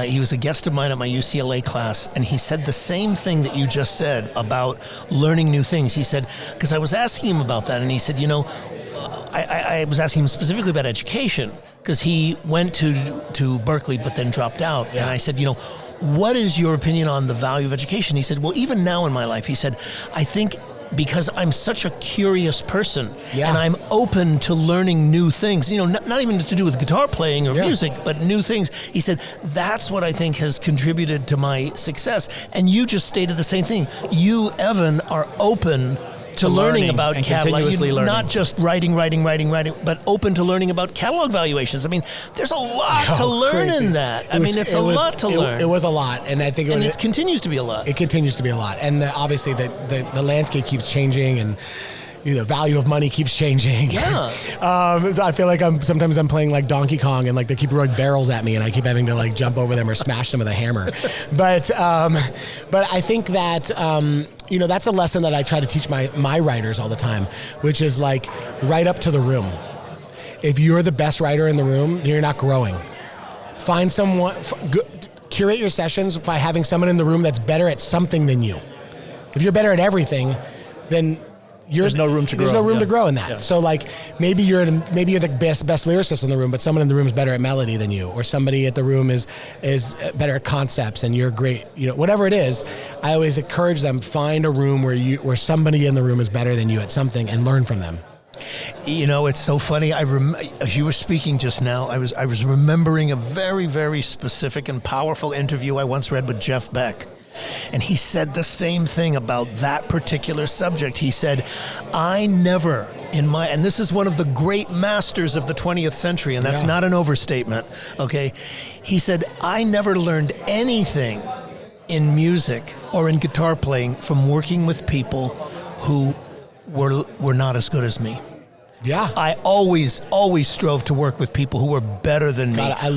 He was a guest of mine at my UCLA class, and he said the same thing that you just said about learning new things. He said, because I was asking him about that, and he said, I was asking him specifically about education, because he went to Berkeley but then dropped out. Yeah. And I said, what is your opinion on the value of education? He said, well, even now in my life, he said, I think because I'm such a curious person, Yeah. and I'm open to learning new things. You know, not even to do with guitar playing or Yeah. music, but new things. He said, that's what I think has contributed to my success. And you just stated the same thing. You, Evan, are open to learning about and catalog, continuously learning. not just writing, but open to learning about catalog valuations. I mean, there's a lot to learn crazy. in that. It's a lot to learn. It was a lot, and I think it continues to be a lot. It continues to be a lot, and obviously the landscape keeps changing, and the value of money keeps changing. Yeah. I feel like sometimes I'm playing like Donkey Kong, and like they keep throwing barrels at me, and I keep having to like jump over them or smash them with a hammer. But I think that that's a lesson that I try to teach my writers all the time, which is like write up to the room. If you're the best writer in the room, you're not growing. Find someone. Curate your sessions by having someone in the room that's better at something than you. If you're better at everything, then there's no room to grow. There's no room to grow in that. Yeah. So like maybe you're the best lyricist in the room, but someone in the room is better at melody than you, or somebody at the room is better at concepts and you're great. Whatever it is, I always encourage them, find a room where somebody in the room is better than you at something and learn from them. It's so funny. As you were speaking just now, I was remembering a very, very specific and powerful interview I once read with Jeff Beck. And he said the same thing about that particular subject. He said, I never and this is one of the great masters of the 20th century, and that's not an overstatement, okay? He said, I never learned anything in music or in guitar playing from working with people who were not as good as me. Yeah. I always strove to work with people who were better than me. God, I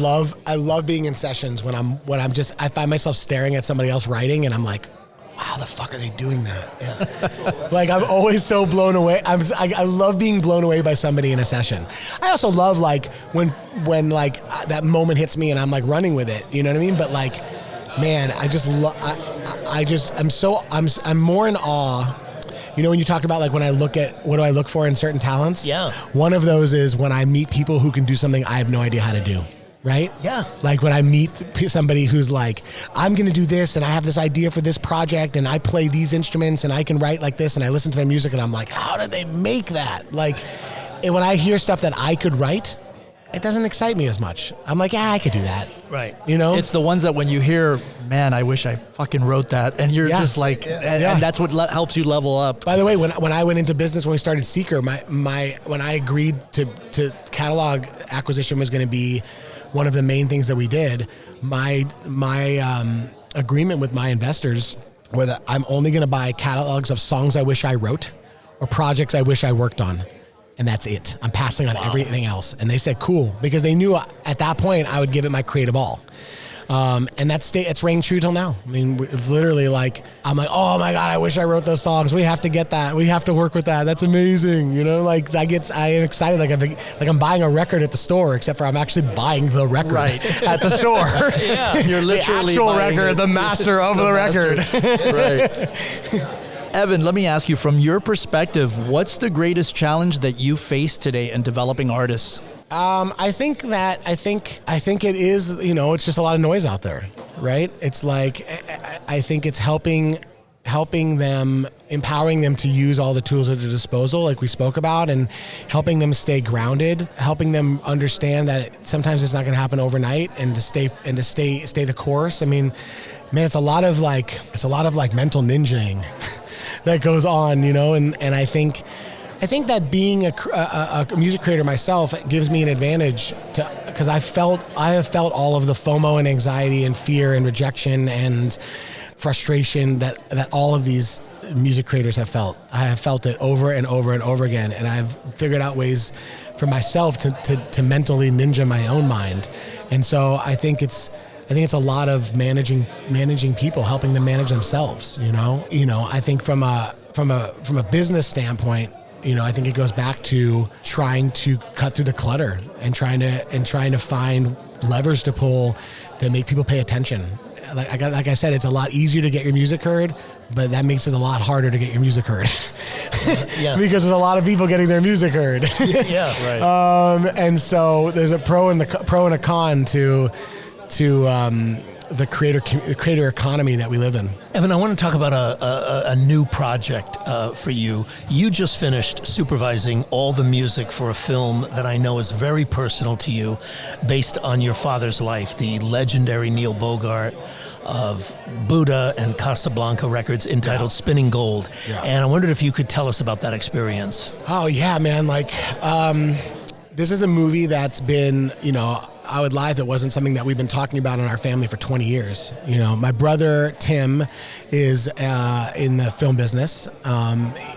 love being in sessions when I find myself staring at somebody else writing and I'm like, wow, the fuck are they doing that? Yeah. Like I'm always so blown away. I love being blown away by somebody in a session. I also love like when like that moment hits me and I'm like running with it. You know what I mean? But like, man, I'm more in awe. When you talked about like when I look at what do I look for in certain talents? Yeah. One of those is when I meet people who can do something I have no idea how to do. Right? Yeah. Like when I meet somebody who's like, I'm going to do this and I have this idea for this project and I play these instruments and I can write like this and I listen to their music and I'm like, how did they make that? Like, and when I hear stuff that I could write, it doesn't excite me as much. I'm like, I could do that. Right. It's the ones that when you hear, man, I wish I fucking wrote that. And you're just like, and that's what helps you level up. By the way, when I went into business, when we started Seeker, when I agreed to catalog acquisition was going to be one of the main things that we did, my agreement with my investors were that I'm only going to buy catalogs of songs I wish I wrote or projects I wish I worked on. And that's it. I'm passing on everything else. And they said, cool, because they knew at that point I would give it my creative all. And it's rang true till now. I mean, it's literally like, I'm like, oh my God, I wish I wrote those songs. We have to get that. We have to work with that. That's amazing. Like I am excited. Like I'm buying a record at the store, except for I'm actually buying the record at the store. Yeah. You're literally the actual record, the master of the record. Right. Evan, let me ask you, from your perspective, what's the greatest challenge that you face today in developing artists? I think it is, it's just a lot of noise out there, right? It's like, I think it's helping them, empowering them to use all the tools at their disposal, like we spoke about, and helping them stay grounded, helping them understand that sometimes it's not going to happen overnight, and to stay the course. I mean, man, it's a lot of like mental ninjaing that goes on, and I think that being a music creator myself gives me an advantage because I have felt all of the FOMO and anxiety and fear and rejection and frustration that all of these music creators have felt. I have felt it over and over and over again, and I've figured out ways for myself to mentally ninja my own mind. And so I think it's a lot of managing people, helping them manage themselves. I think from a business standpoint, I think it goes back to trying to cut through the clutter and trying to find levers to pull that make people pay attention. Like I said, it's a lot easier to get your music heard, but that makes it a lot harder to get your music heard. Yeah. Because there's a lot of people getting their music heard. Yeah, right. And so there's a pro and a con to the creator economy that we live in. Evan, I want to talk about a new project for you. You just finished supervising all the music for a film that I know is very personal to you, based on your father's life, the legendary Neil Bogart of Buddha and Casablanca Records, entitled Spinning Gold. Yeah. And I wondered if you could tell us about that experience. Oh, yeah, man. This is a movie that's been, I would lie if it wasn't something that we've been talking about in our family for 20 years. My brother, Tim, is in the film business.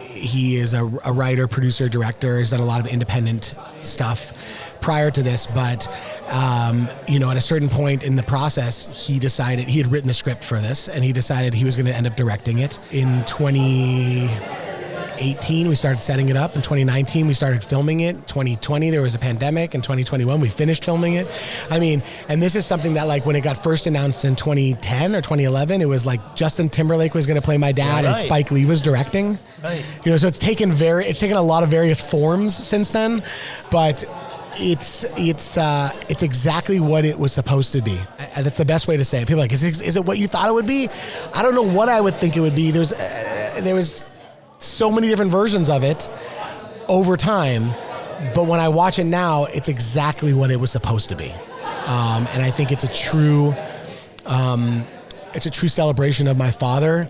He is a writer, producer, director. He's done a lot of independent stuff prior to this, but at a certain point in the process, he decided he had written the script for this, and he decided he was going to end up directing it. In 2018, we started setting it up. In 2019, we started filming it. 2020, there was a pandemic. In 2021, we finished filming it. And this is something that, when it got first announced in 2010 or 2011, it was like Justin Timberlake was going to play my dad, and Spike Lee was directing. Right. So it's taken a lot of various forms since then, but it's exactly what it was supposed to be. That's the best way to say it. People are like, is it what you thought it would be? I don't know what I would think it would be. There was so many different versions of it over time, but when I watch it now, it's exactly what it was supposed to be. And I think it's a true celebration of my father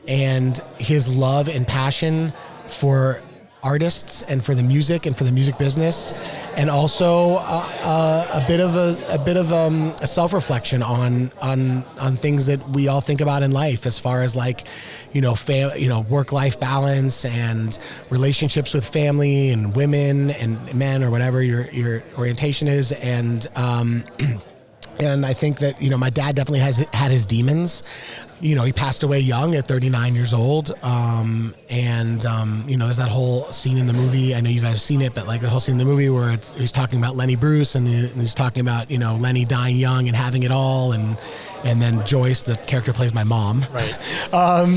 and his love and passion for artists and for the music and for the music business, and also a bit of a self-reflection on things that we all think about in life, as far as work-life balance and relationships with family and women and men, or whatever your orientation is, and I think that my dad definitely has had his demons. He passed away young at 39 years old. There's that whole scene in the movie. I know you guys have seen it, but the whole scene in the movie where he's talking about Lenny Bruce, and he's talking about, Lenny dying young and having it all. And then Joyce, the character plays my mom, right.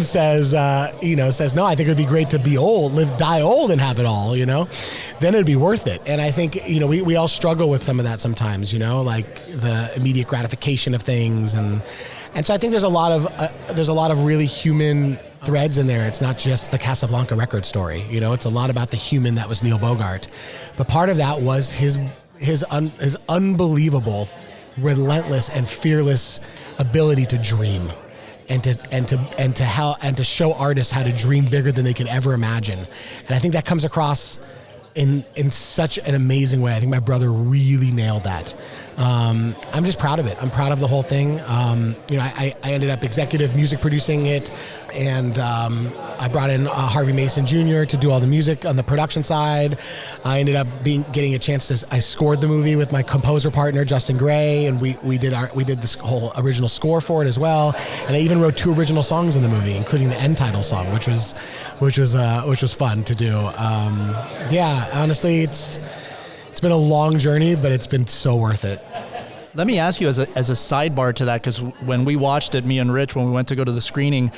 says, no, I think it would be great to be old, die old and have it all, then it'd be worth it. And I think, we all struggle with some of that sometimes, the immediate gratification of things. And so I think there's a lot of really human threads in there. It's not just the Casablanca record story. It's a lot about the human that was Neil Bogart. But part of that was his unbelievable, relentless, and fearless ability to dream, and to show artists how to dream bigger than they could ever imagine. And I think that comes across in such an amazing way. I think my brother really nailed that. I'm just proud of it. I'm proud of the whole thing. I ended up executive music producing it, and I brought in Harvey Mason Jr. to do all the music on the production side. I ended up getting a chance to. I scored the movie with my composer partner Justin Gray, and we did this whole original score for it as well. And I even wrote 2 original songs in the movie, including the end title song, which was fun to do. Honestly, it's been a long journey, but it's been so worth it. Let me ask you as a sidebar to that, because when we watched it, me and Ritch, when we went to go to the screening,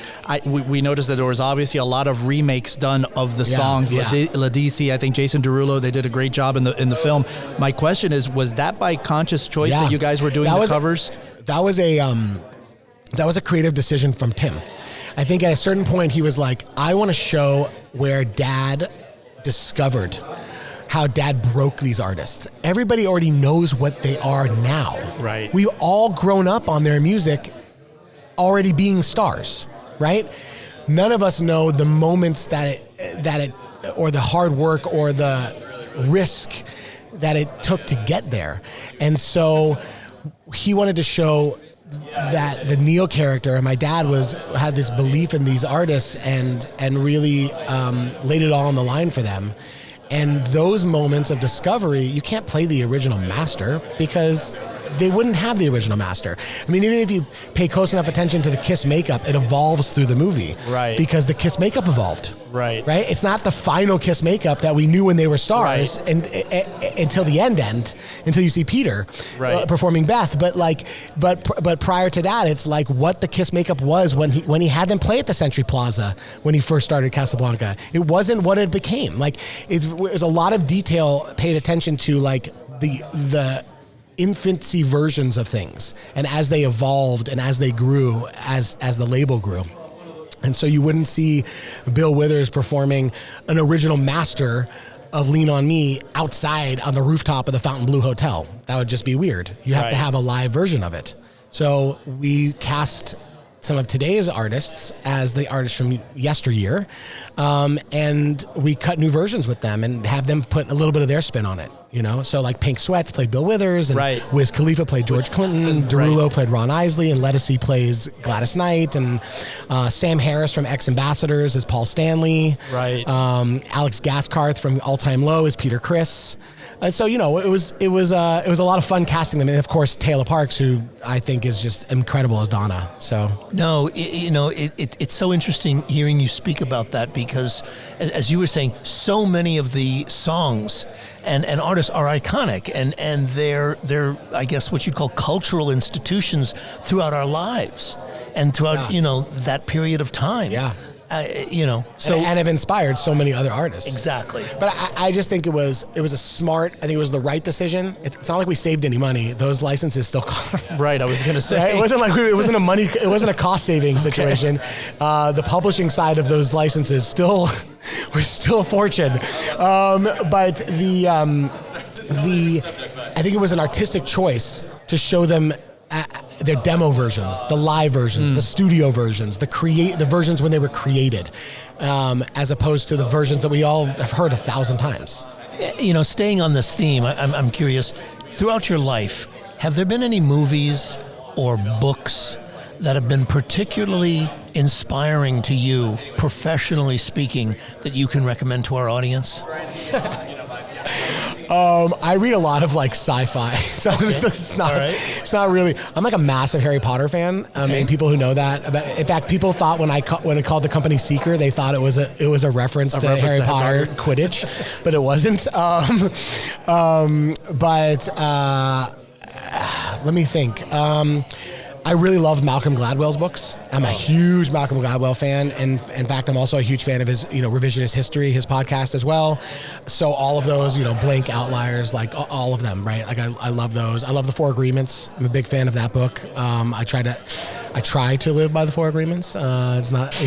we noticed that there was obviously a lot of remakes done of the songs. Yeah. Ladisi, I think Jason Derulo, they did a great job in the film. My question is, was that by conscious choice that you guys were doing the covers? That was a creative decision from Tim. I think at a certain point he was like, I want to show where Dad discovered how Dad broke these artists. Everybody already knows what they are now. Right. We've all grown up on their music already being stars, right? None of us know the moments that it or the hard work or the risk that it took to get there. And so he wanted to show that the Neil character, and my dad had this belief in these artists and really laid it all on the line for them. And those moments of discovery, you can't play the original master because they wouldn't have the original master. I mean, even if you pay close enough attention to the Kiss makeup, it evolves through the movie. Right. Because the Kiss makeup evolved. Right. Right? It's not the final Kiss makeup that we knew when they were stars until the end, until you see Peter performing Beth. But prior to that, it's like what the Kiss makeup was when he had them play at the Century Plaza when he first started Casablanca. It wasn't what it became. Like, it was a lot of detail paid attention to, like the infancy versions of things, and as they evolved and as they grew, as the label grew. And so you wouldn't see Bill Withers performing an original master of Lean On Me outside on the rooftop of the Fontainebleau Hotel. That would just be weird. You have to have a live version of it. So we cast some of today's artists as the artists from yesteryear, and we cut new versions with them and have them put a little bit of their spin on it. You know, so like Pink Sweats played Bill Withers, and Wiz Khalifa played George Clinton, Derulo played Ron Isley, and Lettucey plays Gladys Knight, and Sam Harris from Ex Ambassadors is Paul Stanley. Alex Gaskarth from All Time Low is Peter Criss. And so, you know, it was a lot of fun casting them, and of course Taylor Parks, who I think is just incredible as Donna. So it's so interesting hearing you speak about that, because as you were saying, so many of the songs and artists are iconic, and they're I guess what you call cultural institutions throughout our lives and throughout that period of time. And have inspired so many other artists. Exactly. But I just think it was a smart. I think it was the right decision. It's not like we saved any money. Those licenses still. Right. I was going to say. Right? It wasn't like it wasn't a cost saving situation. The publishing side of those licenses were still a fortune. But I think it was an artistic choice to show them their demo versions, the live versions, the studio versions, the versions when they were created, as opposed to the versions that we all have heard 1,000 times. You know, staying on this theme, I'm curious, throughout your life, have there been any movies or books that have been particularly inspiring to you, professionally speaking, that you can recommend to our audience? I read a lot of like sci-fi, so it's not really. I'm like a massive Harry Potter fan. I mean, people who know that. In fact, people thought when I called the company Seeker, they thought it was a reference to Harry Potter Quidditch, but it wasn't. Let me think. I really love Malcolm Gladwell's books. I'm a huge Malcolm Gladwell fan, and in fact, I'm also a huge fan of his, Revisionist History, his podcast as well. So all of those, Blank Outliers, like all of them, right? Like I love those. I love The Four Agreements. I'm a big fan of that book. I try to live by the Four Agreements. It's not,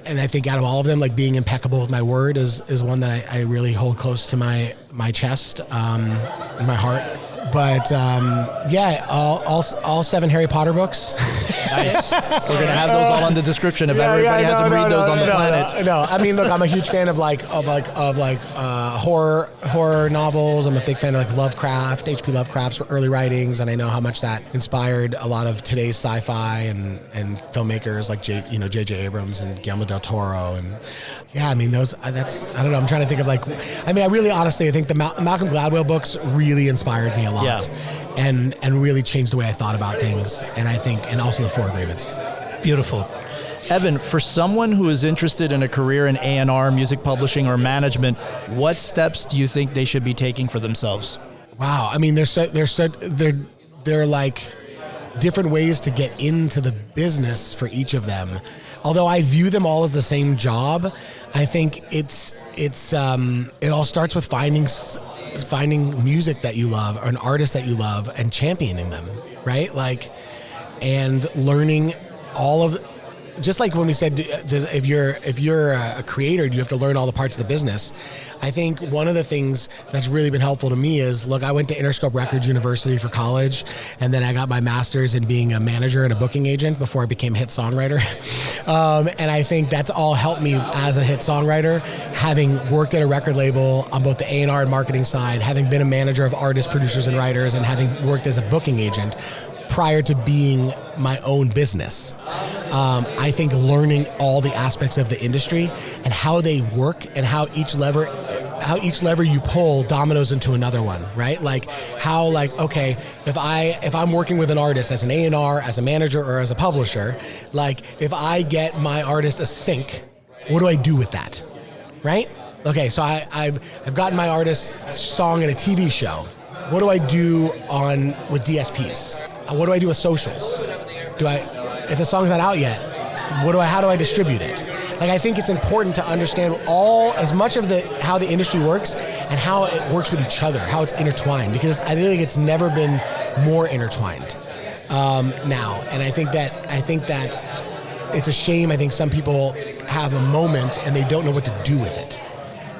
and I think out of all of them, like being impeccable with my word is one that I really hold close to my chest, and my heart. But all 7 Harry Potter books. Nice. We're gonna have those all in the description if everybody hasn't read those on the planet. No, I mean, look, I'm a huge fan of horror novels. I'm a big fan of like Lovecraft, H.P. Lovecraft's early writings, and I know how much that inspired a lot of today's sci-fi and filmmakers like J.J. Abrams and Guillermo del Toro, and I mean those. I don't know. I'm trying to think of I really honestly I think the Malcolm Gladwell books really inspired me a lot. And really changed the way I thought about things, and also the Four Agreements. Beautiful. Evan, for someone who is interested in a career in A&R, music publishing, or management, what steps do you think they should be taking for themselves? Wow, I mean, they're like different ways to get into the business for each of them. Although I view them all as the same job, I think it all starts with finding music that you love or an artist that you love and championing them, right? And learning all of, just like when we said, if you're a creator, you have to learn all the parts of the business. I think one of the things that's really been helpful to me is, look, I went to Interscope Records University for college, and then I got my master's in being a manager and a booking agent before I became a hit songwriter. And I think that's all helped me as a hit songwriter, having worked at a record label on both the A&R and marketing side, having been a manager of artists, producers, and writers, and having worked as a booking agent prior to being my own business. I think learning all the aspects of the industry and how they work and how each lever you pull dominoes into another one, right? Okay, if I'm working with an artist as an A&R, as a manager, or as a publisher, if I get my artist a sync, what do I do with that, right? Okay, so I've gotten my artist's song in a TV show. What do I do with DSPs? What do I do with socials? If the song's not out yet, How do I distribute it? Like, I think it's important to understand as much of how the industry works and how it works with each other, how it's intertwined, because I feel like it's never been more intertwined now. And I think that it's a shame. I think some people have a moment and they don't know what to do with it.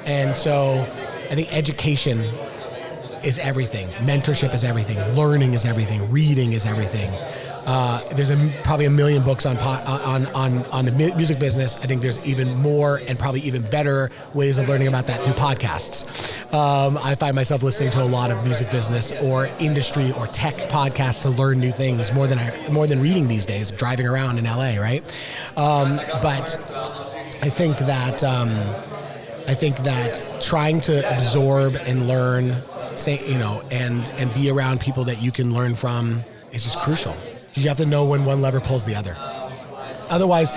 And so I think education is everything. Mentorship is everything. Learning is everything. Reading is everything. There's probably a million books on the music business. I think there's even more and probably even better ways of learning about that through podcasts. I find myself listening to a lot of music business or industry or tech podcasts to learn new things more than reading these days, driving around in LA, right? But I think that trying to absorb and learn, and be around people that you can learn from is just crucial. You have to know when one lever pulls the other. Otherwise,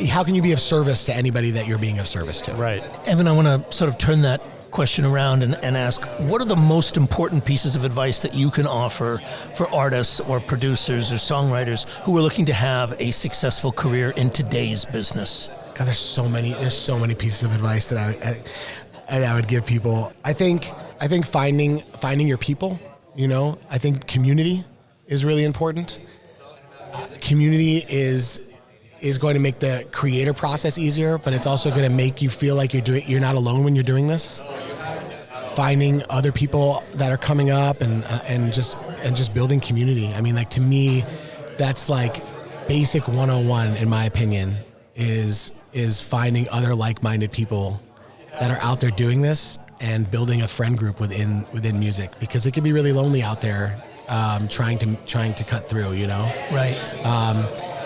how can you be of service to anybody that you're being of service to? Right. Evan, I want to sort of turn that question around and ask, what are the most important pieces of advice that you can offer for artists or producers or songwriters who are looking to have a successful career in today's business? God, there's so many pieces of advice that I would give people. I think finding your people, I think community is really important. Community is going to make the creator process easier, but it's also going to make you feel like you're not alone when you're doing this. Finding other people that are coming up and just building community. I mean, like, to me, that's like basic 101 in my opinion, is finding other like-minded people that are out there doing this and building a friend group within music, because it can be really lonely out there. Trying to cut through, Right.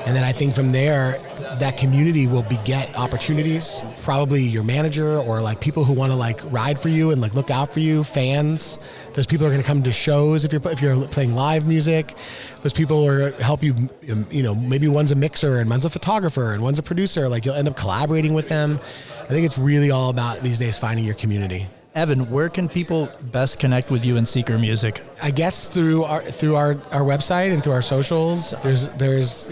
And then I think from there, that community will beget opportunities. Probably your manager or like people who want to like ride for you and like look out for you, fans. Those people are going to come to shows if you're playing live music. Those people are help you. Maybe one's a mixer and one's a photographer and one's a producer. Like, you'll end up collaborating with them. I think it's really all about these days finding your community. Evan, where can people best connect with you and Seeker Music? I guess through our website and through our socials. There's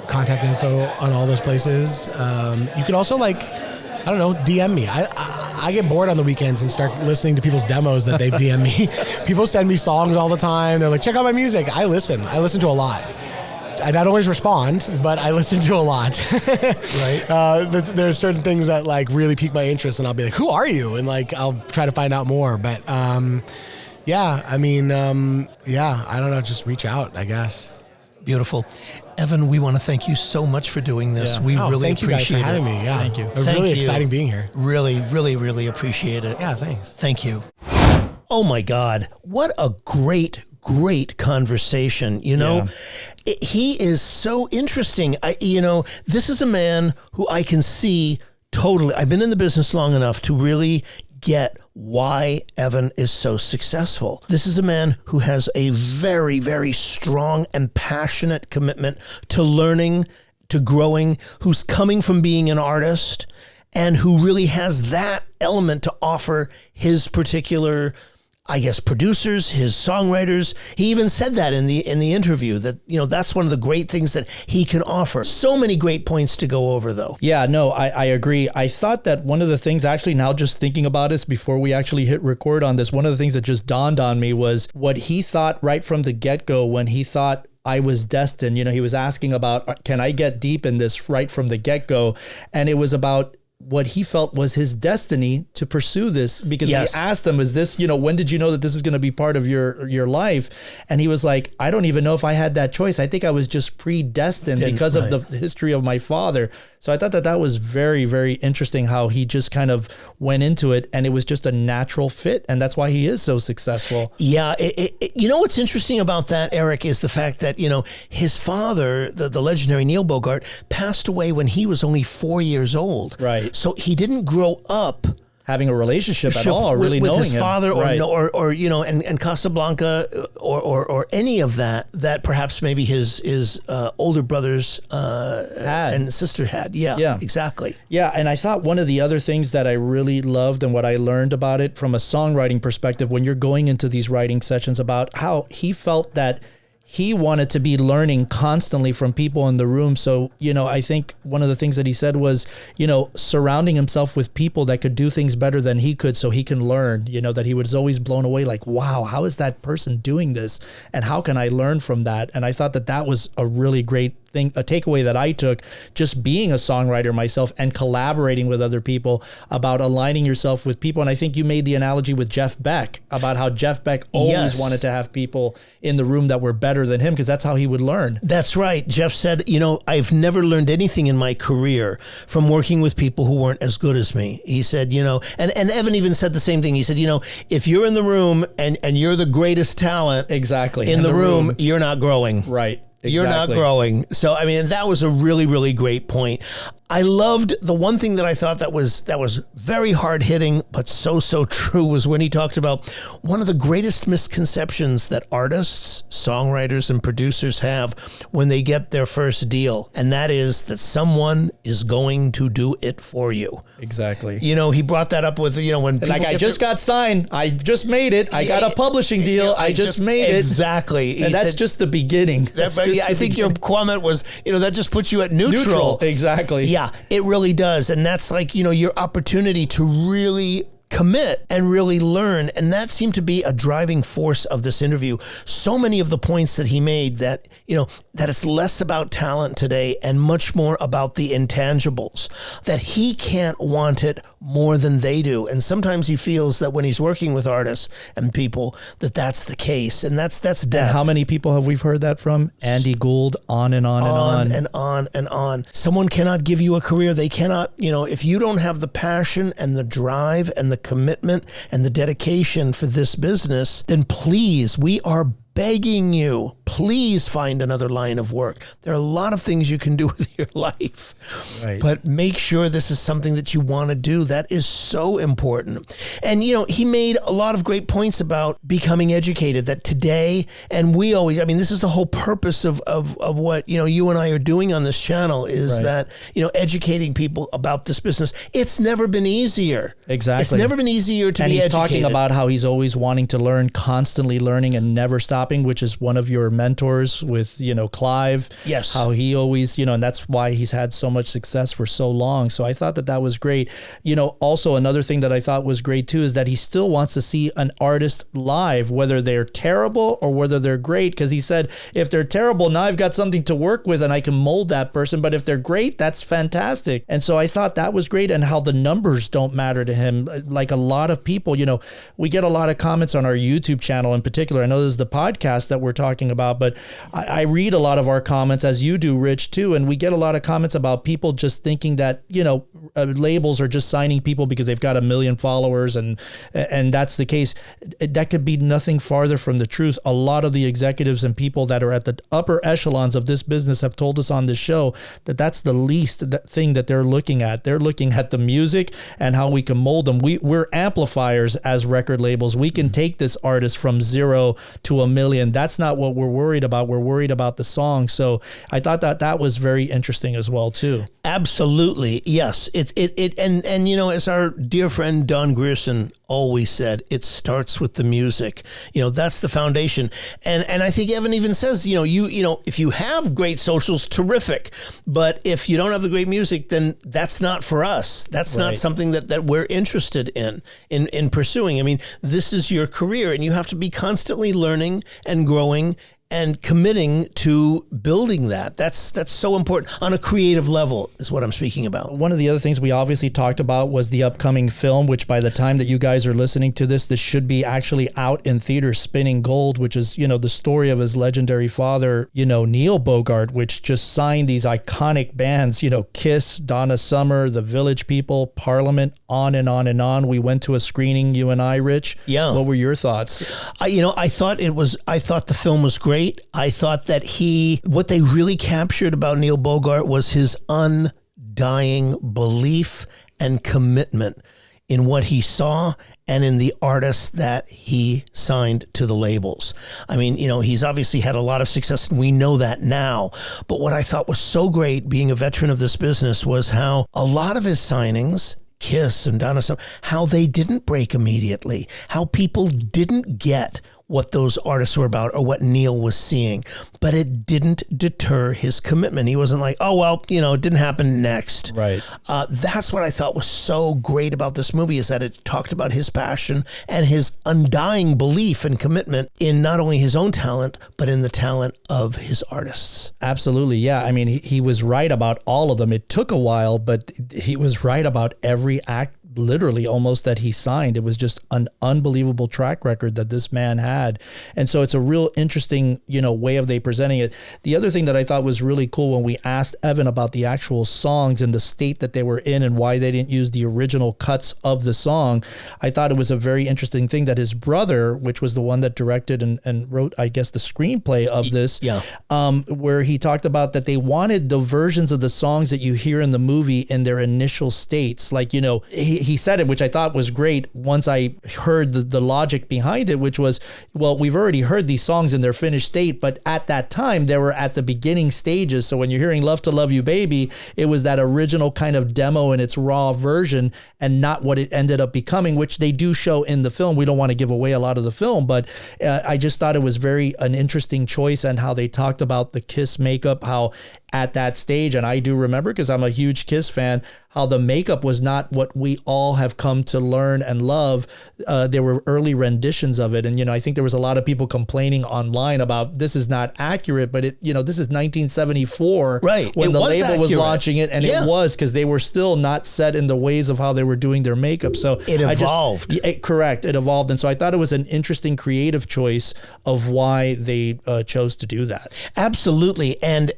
contact info on all those places. You could also DM me. I get bored on the weekends and start listening to people's demos that they've DM'd me. People send me songs all the time. They're like, check out my music. I listen to a lot. I not always respond, but I listen to a lot. Right. There's certain things that like really pique my interest, and I'll be like, who are you? And like, I'll try to find out more. But I don't know, just reach out, I guess. Beautiful. Evan, we want to thank you so much for doing this. Yeah. We really thank appreciate you guys for having it. me. Yeah. Thank you. It was really exciting being here. Really, really, really appreciate it. Yeah, thanks. Thank you. Oh my God. What a great conversation. He is so interesting. This is a man who I can see totally. I've been in the business long enough to really get why Evan is so successful. This is a man who has a very, very strong and passionate commitment to learning, to growing, who's coming from being an artist, and who really has that element to offer his particular, I guess, producers, his songwriters. He even said that in the interview, that, that's one of the great things that he can offer. So many great points to go over, though. Yeah, no, I agree. I thought that one of the things, actually, now just thinking about this before we actually hit record on this, one of the things that just dawned on me was what he thought right from the get-go when he thought I was destined. He was asking about, can I get deep in this right from the get-go? And it was about what he felt was his destiny to pursue this, because Yes. we asked him, is this, when did you know that this is going to be part of your life? And he was like, I don't even know if I had that choice. I think I was just predestined because of the history of my father. So I thought that was very, very interesting how he just kind of went into it, and it was just a natural fit. And that's why he is so successful. Yeah. What's interesting about that, Eric, is the fact that, his father, the legendary Neil Bogart, passed away when he was only 4 years old. Right. So he didn't grow up having a relationship at all, really with knowing his him. father, Right. and Casablanca, or any of that perhaps maybe his older brothers and sister had. Yeah, exactly. Yeah, and I thought one of the other things that I really loved and what I learned about it from a songwriting perspective, when you're going into these writing sessions, about how he felt that he wanted to be learning constantly from people in the room. So, I think one of the things that he said was, surrounding himself with people that could do things better than he could so he can learn, that he was always blown away like, wow, how is that person doing this? And how can I learn from that? And I thought that was a really great thing, a takeaway that I took just being a songwriter myself and collaborating with other people about aligning yourself with people. And I think you made the analogy with Jeff Beck about how Jeff Beck always wanted to have people in the room that were better than him because that's how he would learn. That's right. Jeff said, I've never learned anything in my career from working with people who weren't as good as me. He said, and Evan even said the same thing. He said, if you're in the room and you're the greatest talent exactly in the room, you're not growing. Right. Exactly. You're not growing. So, that was a really, really great point. I loved the one thing that I thought that was very hard hitting, but so true was when he talked about one of the greatest misconceptions that artists, songwriters, and producers have when they get their first deal. And that is that someone is going to do it for you. Exactly. He brought that up with, when people I just got signed. I just made it. I got a publishing deal. I just made it. Exactly. And that's just the beginning. I think your comment was, that just puts you at neutral. Exactly. Yeah, it really does. And that's like, your opportunity to really commit and really learn. And that seemed to be a driving force of this interview. So many of the points that he made that, that it's less about talent today and much more about the intangibles, that he can't want it more than they do. And sometimes he feels that when he's working with artists and people, that's the case. And that's death. And how many people have we heard that from? Andy Gould, on and on and on. And on and on. Someone cannot give you a career. They cannot, if you don't have the passion and the drive and the commitment and the dedication for this business, then please, we are begging you, please find another line of work. There are a lot of things you can do with your life, but make sure this is something that you want to do. That is so important. And, he made a lot of great points about becoming educated, that today, and we always, this is the whole purpose of what, you and I are doing on this channel is that, educating people about this business. It's never been easier. Exactly. It's never been easier to be educated. And he's talking about how he's always wanting to learn, constantly learning and never stopping, which is one of your mentors with, Clive. Yes. How he always, and that's why he's had so much success for so long. So I thought that was great. Also another thing that I thought was great too is that he still wants to see an artist live, whether they're terrible or whether they're great. Because he said, if they're terrible, now I've got something to work with and I can mold that person. But if they're great, that's fantastic. And so I thought that was great, and how the numbers don't matter to him. Like a lot of people, we get a lot of comments on our YouTube channel in particular. I know this is the podcast that we're talking about, but I read a lot of our comments, as you do, Ritch, too. And we get a lot of comments about people just thinking that, labels are just signing people because they've got 1 million followers and that's the case. That could be nothing farther from the truth. A lot of the executives and people that are at the upper echelons of this business have told us on this show that that's the least thing that they're looking at. They're looking at the music and how we can mold them. We're amplifiers as record labels. We can take this artist from 0 to 1 million. That's not what we're worried about. We're worried about the song. So I thought that was very interesting as well, too. Absolutely. Yes. And as our dear friend Don Grierson always said, it starts with the music. That's the foundation. And I think Evan even says, if you have great socials, terrific. But if you don't have the great music, then that's not for us. That's not something that we're interested in pursuing. This is your career, and you have to be constantly learning and growing and committing to building that. That's so important on a creative level is what I'm speaking about. One of the other things we obviously talked about was the upcoming film, which by the time that you guys are listening to this should be actually out in theaters, Spinning Gold, which is, the story of his legendary father, Neil Bogart, which just signed these iconic bands, Kiss, Donna Summer, The Village People, Parliament, on and on and on. We went to a screening, you and I, Ritch. Yeah. What were your thoughts? I thought the film was great. I thought that what they really captured about Neil Bogart was his undying belief and commitment in what he saw and in the artists that he signed to the labels. He's obviously had a lot of success, and we know that now. But what I thought was so great, being a veteran of this business, was how a lot of his signings, Kiss and Donna Summer, how they didn't break immediately, how people didn't get what those artists were about or what Neil was seeing, but it didn't deter his commitment. He wasn't like, oh, well, it didn't happen next. Right. That's what I thought was so great about this movie, is that it talked about his passion and his undying belief and commitment in not only his own talent, but in the talent of his artists. Absolutely. Yeah. I mean, he was right about all of them. It took a while, but he was right about every act, literally almost, that he signed. It was just an unbelievable track record that this man had. And so it's a real interesting, way of they presenting it. The other thing that I thought was really cool when we asked Evan about the actual songs and the state that they were in and why they didn't use the original cuts of the song, I thought it was a very interesting thing that his brother, which was the one that directed and wrote, I guess, the screenplay of this, where he talked about that they wanted the versions of the songs that you hear in the movie in their initial states. Like, he said it, which I thought was great once I heard the logic behind it, which was, well, we've already heard these songs in their finished state, but at that time they were at the beginning stages. So when you're hearing Love to Love You Baby, it was that original kind of demo in its raw version and not what it ended up becoming, which they do show in the film. We don't want to give away a lot of the film, but I just thought it was an interesting choice, and how they talked about the Kiss makeup, how at that stage, and I do remember because I'm a huge Kiss fan, how the makeup was not what we all have come to learn and love. There were early renditions of it. And, I think there was a lot of people complaining online about this is not accurate, but this is 1974, right? When the label was launching it. And it was, because they were still not set in the ways of how they were doing their makeup. So it evolved. Correct. It evolved. And so I thought it was an interesting creative choice of why they chose to do that. Absolutely. And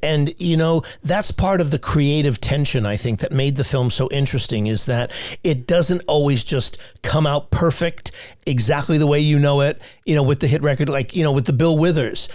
that's part of the creative tension, I think, that made the film so interesting, is that it doesn't always just come out perfect, exactly the way it, with the hit record, like, with the Bill Withers,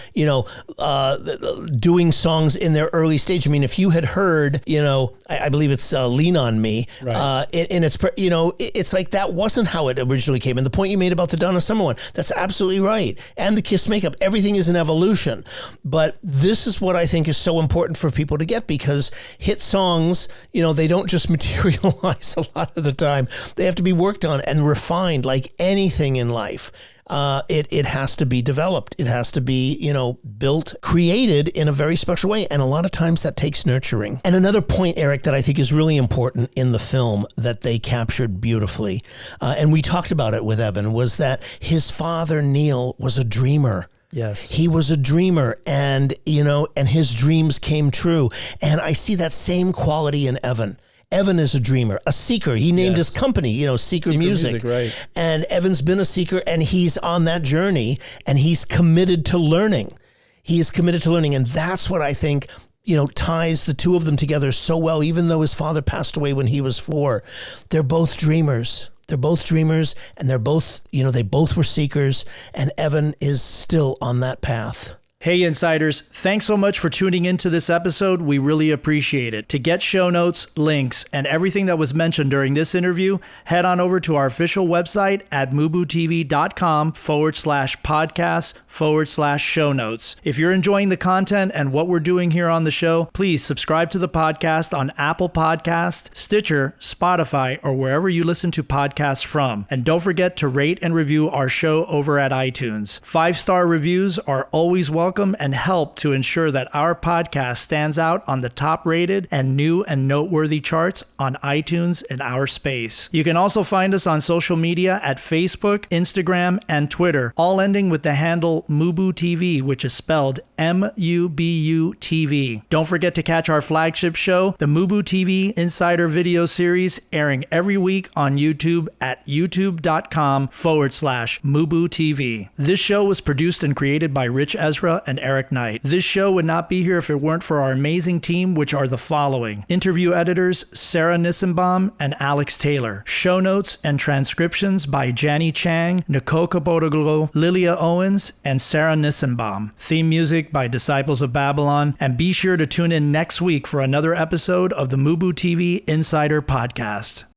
doing songs in their early stage. I mean, if you had heard, I believe it's Lean on Me, right. It's like that wasn't how it originally came. And the point you made about the Donna Summer one, that's absolutely right. And the Kiss makeup, everything is an evolution. But this is what I think is so important for people to get, because hit songs, they don't just materialize a lot of the time. They have to be worked on and refined, like anything in life. It has to be developed. It has to be, built, created in a very special way. And a lot of times that takes nurturing. And another point, Eric, that I think is really important in the film that they captured beautifully, and we talked about it with Evan, was that his father, Neil, was a dreamer. Yes. He was a dreamer, and his dreams came true. And I see that same quality in Evan. Evan is a dreamer, a seeker. He named his company, Seeker Music. Right. And Evan's been a seeker, and he's on that journey, and he's committed to learning. He is committed to learning. And that's what I think, ties the two of them together so well. Even though his father passed away when he was 4, they're both dreamers. They're both dreamers, and they're both, they both were seekers, and Evan is still on that path. Hey Insiders, thanks so much for tuning into this episode. We really appreciate it. To get show notes, links, and everything that was mentioned during this interview, head on over to our official website at MUBUTV.com/podcast/show notes. If you're enjoying the content and what we're doing here on the show, please subscribe to the podcast on Apple Podcast, Stitcher, Spotify, or wherever you listen to podcasts from. And don't forget to rate and review our show over at iTunes. 5-star reviews are always welcome and help to ensure that our podcast stands out on the top-rated and new and noteworthy charts on iTunes in our space. You can also find us on social media at Facebook, Instagram, and Twitter, all ending with the handle MUBUTV, which is spelled MUBUTV. Don't forget to catch our flagship show, the MUBUTV Insider video series, airing every week on YouTube at youtube.com/MUBUTV. This show was produced and created by Ritch, Esra, and Eric Knight. This show would not be here if it weren't for our amazing team, which are the following: interview editors Sarah Nissenbaum and Alex Taylor, show notes and transcriptions by Jani Chang, Nicole Capodoglo, Lilia Owens, and Sarah Nissenbaum, theme music by Disciples of Babylon, and be sure to tune in next week for another episode of the MUBUTV Insider Podcast.